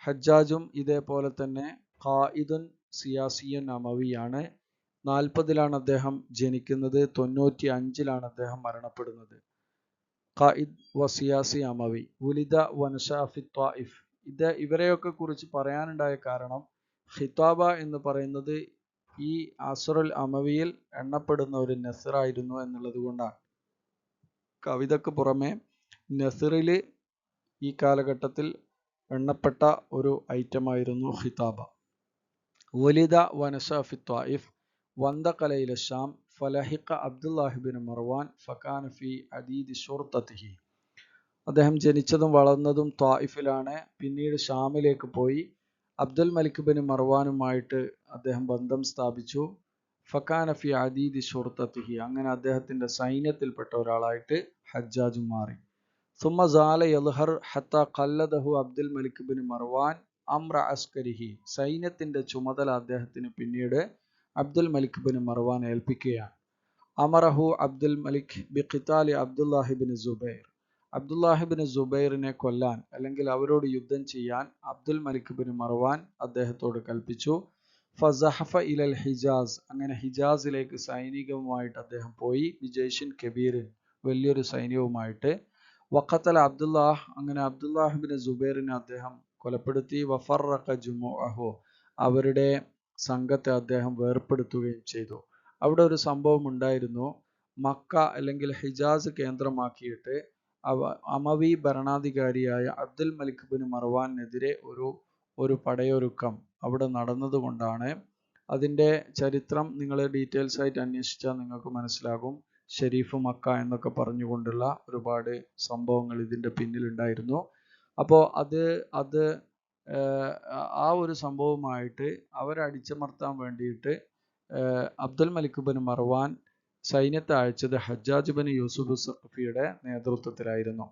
ഹജ്ജാജും ഇതേപോലെ തന്നെ ഖായിദുൻ സിയാസിയുൻ അമവിയാണ്. 40 അദ്ദേഹം ജനിക്കുന്നത്, 95 അദ്ദേഹം മരണപ്പെടുന്നത്. ഖായിദ് വ സിയാസി അമവി, ഉലിദ വനശാ ഫി ത്വായിഫ്. ഇവരെയൊക്കെ കുറിച്ച് പറയാനുണ്ടായ കാരണം ഖിതാബ എന്ന് പറയുന്നത് ഈ അസ്റുൽ അമവിയിൽ എണ്ണപ്പെടുന്ന ഒരു നസറായിരുന്നു എന്നുള്ളത് കൊണ്ടാണ്. കവിതക്ക് പുറമെ നസറിൽ ഈ കാലഘട്ടത്തിൽ എണ്ണപ്പെട്ട ഒരു ഐറ്റമായിരുന്നു ഖിതാബ. വലിദ വനശാ ഫി ത്വായിഫ് വന്തഖല ഇല ശാം ഫലഹിഖ അബ്ദുല്ലാഹി ബിൻ മർവാൻ ഫകാന ഫി അദീദി ശുർതതിഹി. അദ്ദേഹം ജനിച്ചതും വളർന്നതും ത്വായിഫിലാണ്. പിന്നീട് ഷാമിലേക്ക് പോയി. അബ്ദുൽ മലിക് ബിൻ മർവാനുമായിട്ട് അദ്ദേഹം ബന്ധം സ്ഥാപിച്ചു. ഫക്കാന ഫി അദീദി ഷുർത്തത്തിഹി, അങ്ങനെ അദ്ദേഹത്തിന്റെ സൈന്യത്തിൽപ്പെട്ട ഒരാളായിട്ട് ഹജ്ജാജ് മാറി. സുമ്മ സാല യൽഹർ ഹത്ത ഖല്ലദഹു അബ്ദുൽ മലിക് ബിൻ മർവാൻ അംറ അസ്കരിഹി, സൈന്യത്തിന്റെ ചുമതല അദ്ദേഹത്തിന് പിന്നീട് അബ്ദുൽ മലിക് ബിൻ മർവാൻ ഏൽപ്പിക്കുകയാണ്. അമറഹു അബ്ദുൽ മലിക് ബിഖിതാലി അബ്ദുല്ലാഹിബിൻ സുബൈർ, അബ്ദുല്ലാഹിബിൻ സുബൈറിനെ കൊല്ലാൻ അല്ലെങ്കിൽ അവരോട് യുദ്ധം ചെയ്യാൻ അബ്ദുൽ മലിക് ബിൻ മർവാൻ അദ്ദേഹത്തോട് കൽപ്പിച്ചു. ഫസഹഫ ഇലൽ ഹിജാസ്, അങ്ങനെ ഹിജാസിലേക്ക് സൈനികവുമായിട്ട് അദ്ദേഹം പോയി. വിജയ്ഷിൻ കബീറിൻ, വലിയൊരു സൈന്യവുമായിട്ട്. വഖത്തൽ അബ്ദുല്ലാഹ്, അങ്ങനെ അബ്ദുല്ലാഹിബിൻ സുബൈറിനെ അദ്ദേഹം കൊലപ്പെടുത്തി. വഫറഖ ജുമുഅഹു, അവരുടെ സംഘത്തെ അദ്ദേഹം വേർപ്പെടുത്തുകയും ചെയ്തു. അവിടെ ഒരു സംഭവം ഉണ്ടായിരുന്നു. മക്ക അല്ലെങ്കിൽ ഹിജാസ് കേന്ദ്രമാക്കിയിട്ട് അമവി ഭരണാധികാരിയായ അബ്ദുൽ മലിക് ബിൻ മർവാനെതിരെ ഒരു പടയൊരുക്കം അവിടെ നടന്നതുകൊണ്ടാണ്. അതിൻ്റെ ചരിത്രം നിങ്ങൾ ഡീറ്റെയിൽസ് ആയിട്ട് അന്വേഷിച്ചാൽ നിങ്ങൾക്ക് മനസ്സിലാകും. ഷെരീഫ് മക്ക എന്നൊക്കെ പറഞ്ഞുകൊണ്ടുള്ള ഒരുപാട് സംഭവങ്ങൾ ഇതിൻ്റെ പിന്നിലുണ്ടായിരുന്നു. അപ്പോൾ അത് ആ ഒരു സംഭവമായിട്ട് അവരെ അടിച്ചമർത്താൻ വേണ്ടിയിട്ട് അബ്ദുൽ മലിക് ബിൻ മർവാൻ സൈന്യത്തെ അയച്ചത് ഹജ്ജാജ് ബിൻ യൂസുഫ് സഖഫിയുടെ നേതൃത്വത്തിലായിരുന്നു.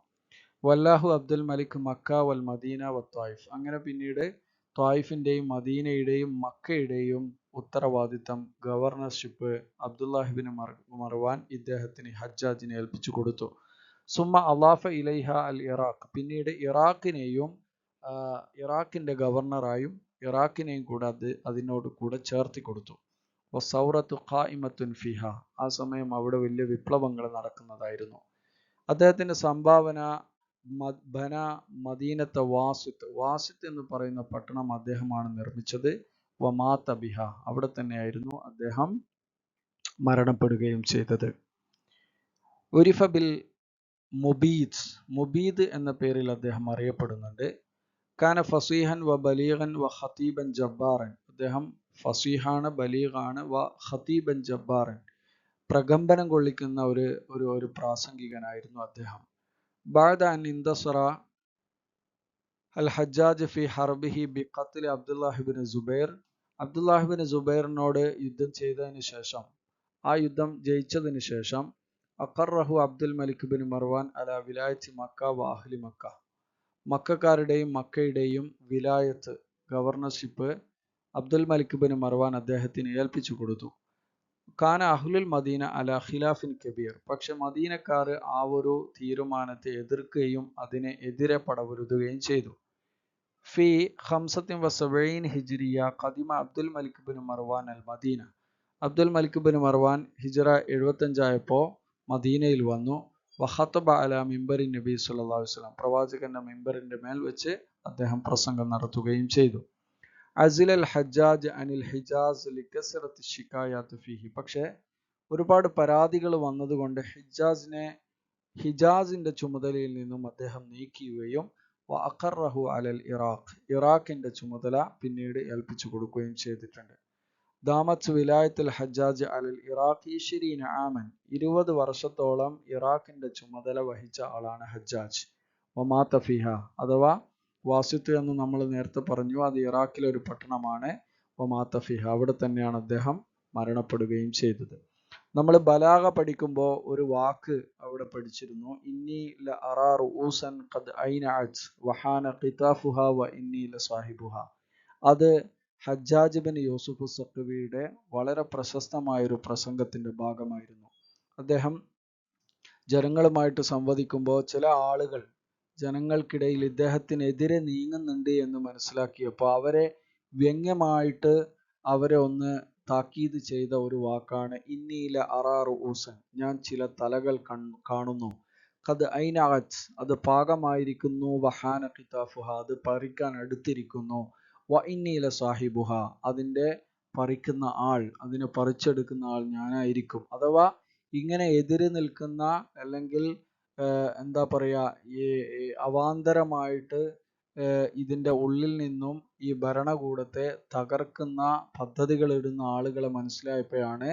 വല്ലാഹു അബ്ദുൽ മലിക് മക്ക വൽ മദീന വ ത്വായിഫ്, അങ്ങനെ പിന്നീട് ത്വായിഫിൻ്റെയും മദീനയുടെയും മക്കയുടെയും ഉത്തരവാദിത്തം, ഗവർണർഷിപ്പ് അബ്ദുല്ലാഹിബിൻ മർവാൻ ഇദ്ദേഹത്തിന് ഹജ്ജാജിനെ ഏൽപ്പിച്ചു കൊടുത്തു. സുമ്മ അലാഫ ഇലൈഹ അൽ ഇറാഖ്, പിന്നീട് ഇറാഖിൻ്റെ ഗവർണറായും ഇറാഖിനെയും കൂടെ അതിനോട് കൂടെ ചേർത്തി കൊടുത്തു. വസൗറത്തു ഖായിമത്തുൻ ഫിഹ, ആ സമയം അവിടെ വലിയ വിപ്ലവങ്ങൾ നടക്കുന്നതായിരുന്നു. അദ്ദേഹത്തിൻ്റെ സംഭാവന ബന മദീനത്തെ വാസിത്ത് എന്ന് പറയുന്ന പട്ടണം അദ്ദേഹമാണ് നിർമ്മിച്ചത്. വമാത ബിഹ, അവിടെ തന്നെയായിരുന്നു അദ്ദേഹം മരണപ്പെടുകയും ചെയ്തത്. ഉരിഫ ബിൽ മുബീദ് എന്ന പേരിൽ അദ്ദേഹം അറിയപ്പെടുന്നുണ്ട്. കാന ഫസീഹൻ വ ബലീഗൻ വ ഖതീബൻ ജബ്ബാറൻ, അദ്ദേഹം ഫസീഹാണ്, ബലീഗാണ്, വ ഖതീബൻ ജബ്ബാറൻ, പ്രകമ്പനം കൊള്ളിക്കുന്ന ഒരു പ്രാസംഗികനായിരുന്നു അദ്ദേഹം. ബഅദ അൻ ഇന്തസറ അൽ ഹജ്ജാജ് ഫി ഹർബിഹി ബി ഖത്ൽ അബ്ദുല്ലാഹിബിൻ സുബൈർ, അബ്ദുല്ലാഹിബിൻ സുബൈറിനോട് യുദ്ധം ചെയ്തതിന് ശേഷം, ആ യുദ്ധം ജയിച്ചതിന് ശേഷം, അഖറഹു അബ്ദുൽ മലിക് ബിൻ മർവാൻ അല വിലായത്തി മക്ക വ അഹ്ലി മക്ക, മക്കക്കാരുടെയും മക്കയുടെയും വിലായത്ത്, governorship Abdul Malik bin Marwan അദ്ദേഹത്തിന് ഏൽപ്പിച്ചു കൊടുത്തു. കാന അഹ്ലുൽ മദീന അല ഖിലാഫിൻ കബീർ, പക്ഷെ മദീനക്കാർ ആ ഒരു തീരുമാനത്തെ എതിർക്കുകയും അതിനെ എതിരെ പടപൊരുതുകയും ചെയ്തു. ഫി 75 ഹിജ്രിയ ഖദിമ അബ്ദുൽ മലിക് ബിൻ മർവാൻ അൽ Medina, Abdul Malik bin Marwan ഹിജ്റ 75 ആയപ്പോൾ മദീനയിൽ വന്നു. വഖതബ അല മിമ്പറി നബി സല്ലല്ലാഹു അലൈഹി വസല്ലം, പ്രവാചകന്റെ മിമ്പറിന്റെ മേൽ വെച്ച് അദ്ദേഹം പ്രസംഗം നടത്തുകയും ചെയ്തു. അസിലൽ ഹജ്ജാജ് അനിൽ ഹിജാസ് ലികസ്റത്തി ശികായാത്ത് ഫീഹി, പക്ഷേ ഒരുപാട് പരാതികൾ വന്നതുകൊണ്ട് ഹിജാസിന്റെ ചുമതലയിൽ നിന്നും അദ്ദേഹം നീക്കുകയും വ അഖറഹു അലൽ ഇറാഖിന്റെ ചുമതല പിന്നീട് ഏൽപ്പിച്ചു കൊടുക്കുകയും ചെയ്തിട്ടുണ്ട്. ദാമത്ത് വിലായത്തുൽ ഹജ്ജാജ് അലൽ ഇറാഖ് 20 ആമൻ, 20 വർഷത്തോളം ഇറാഖിന്റെ ചുമതല വഹിച്ച ആളാണ് ഹജ്ജാജ്. വമാത ഫിഹ, അഥവാ വാസിത്ത് എന്ന് നമ്മൾ നേരത്തെ പറഞ്ഞു, അത് ഇറാഖിലെ ഒരു പട്ടണമാണ്. വമാത ഫിഹ, അവിടെ തന്നെയാണ് അദ്ദേഹം മരണപ്പെടുകയും ചെയ്തത്. നമ്മൾ ബലാഗ പഠിക്കുമ്പോൾ ഒരു വാക്ക് അവിടെ പഠിച്ചിരുന്നു, ഇന്നി ല അറാ റൂസൻ ഖദ് ഐനഅത് വഹാന ഖിതാഫുഹ വ ഇന്നി ല സാഹിബുഹ. അത് ഹജ്ജാജ് ബിൻ യൂസുഫ് സഖഫിയുടെ വളരെ പ്രശസ്തമായൊരു പ്രസംഗത്തിന്റെ ഭാഗമായിരുന്നു. അദ്ദേഹം ജനങ്ങളുമായിട്ട് സംവദിക്കുമ്പോൾ ചില ആളുകൾ ജനങ്ങൾക്കിടയിൽ ഇദ്ദേഹത്തിനെതിരെ നീങ്ങുന്നുണ്ട് എന്ന് മനസ്സിലാക്കിയപ്പോൾ അവരെ വ്യംഗ്യമായിട്ട് അവരെ ഒന്ന് താക്കീത് ചെയ്ത ഒരു വാക്കാണ് ഇന്നീല അറാറു ഊസൻ, ഞാൻ ചില തലകൾ കാണുന്നു. ഖദ് ഐനഅത്, അത് പാകമായിരിക്കുന്നു. വഹാന ഖിതാഫുഹ, അത് പറിക്കാൻ അടുത്തിരിക്കുന്നു. വ innila സാഹിബുഹ, അതിൻ്റെ പറിക്കുന്ന ആൾ, അതിനെ പറിച്ചെടുക്കുന്ന ആൾ ഞാനായിരിക്കും. അഥവാ ഇങ്ങനെ എതിര് നിൽക്കുന്ന അല്ലെങ്കിൽ എന്താ പറയുക, ഈ അവാന്തരമായിട്ട് ഇതിൻ്റെ ഉള്ളിൽ നിന്നും ഈ ഭരണകൂടത്തെ തകർക്കുന്ന പദ്ധതികൾ ഇടുന്ന ആളുകളെ മനസ്സിലായപ്പോഴാണ്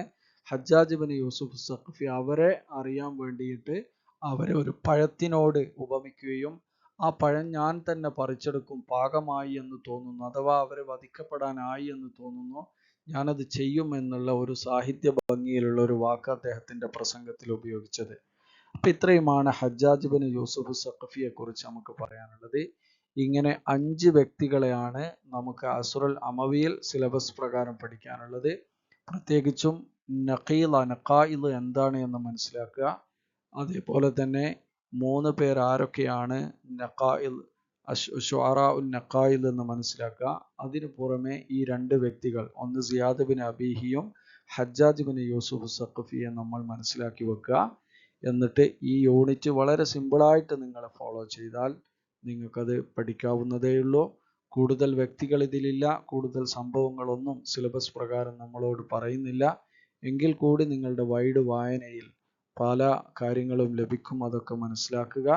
ഹജ്ജാജ് ബിൻ യൂസുഫ് സഖഫി അവരെ അറിയാൻ വേണ്ടിയിട്ട് അവരെ ഒരു പഴത്തിനോട് ഉപമിക്കുകയും ആ പഴം ഞാൻ തന്നെ പറിച്ചെടുക്കും, പാകമായി എന്ന് തോന്നുന്നു, അഥവാ അവരെ വധിക്കപ്പെടാനായി എന്ന് തോന്നുന്നു, ഞാനത് ചെയ്യും എന്നുള്ള ഒരു സാഹിത്യ ഭംഗിയിലുള്ള ഒരു വാക്ക് അദ്ദേഹത്തിന്റെ പ്രസംഗത്തിൽ ഉപയോഗിച്ചത്. അപ്പൊ ഇത്രയുമാണ് ഹജ്ജാജ് ബിൻ യൂസുഫ് സഖഫിയെ കുറിച്ച് നമുക്ക് പറയാനുള്ളത്. ഇങ്ങനെ 5 വ്യക്തികളെയാണ് നമുക്ക് അസ്റുൽ അമവിയിൽ സിലബസ് പ്രകാരം പഠിക്കാനുള്ളത്. പ്രത്യേകിച്ചും നഖായിദ് എന്താണ് എന്ന് മനസ്സിലാക്കുക. അതേപോലെ തന്നെ 3 പേർ ആരൊക്കെയാണ് നഖായിദ് ശുഅറാഉൻ നഖായിദ് എന്ന് മനസ്സിലാക്കുക. അതിനു പുറമെ ഈ 2 വ്യക്തികൾ, ഒന്ന് സിയാദ് ബിൻ അബീഹിയും ഹജ്ജാജ് ബിൻ യൂസുഫ് സഖഫിയെ നമ്മൾ മനസ്സിലാക്കി വെക്കുക. എന്നിട്ട് ഈ യൂണിറ്റ് വളരെ സിമ്പിളായിട്ട് നിങ്ങൾ ഫോളോ ചെയ്താൽ നിങ്ങൾക്കത് പഠിക്കാവുന്നതേയുള്ളൂ. കൂടുതൽ വ്യക്തികൾ ഇതിലില്ല, കൂടുതൽ സംഭവങ്ങളൊന്നും സിലബസ് പ്രകാരം നമ്മളോട് പറയുന്നില്ല. എങ്കിൽ കൂടി നിങ്ങളുടെ വൈഡ് വായനയിൽ പല കാര്യങ്ങളും ലഭിക്കും. അതൊക്കെ മനസ്സിലാക്കുക.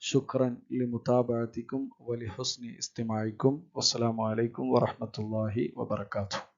ശുക്രൻ ലിമുതാബഅതിക്കും വലിഹുസ്നി ഇസ്തിമാഇക്കും. വസ്സലാമു അലൈക്കും വറഹ്മത്തുള്ളാഹി വബറകാതുഹു.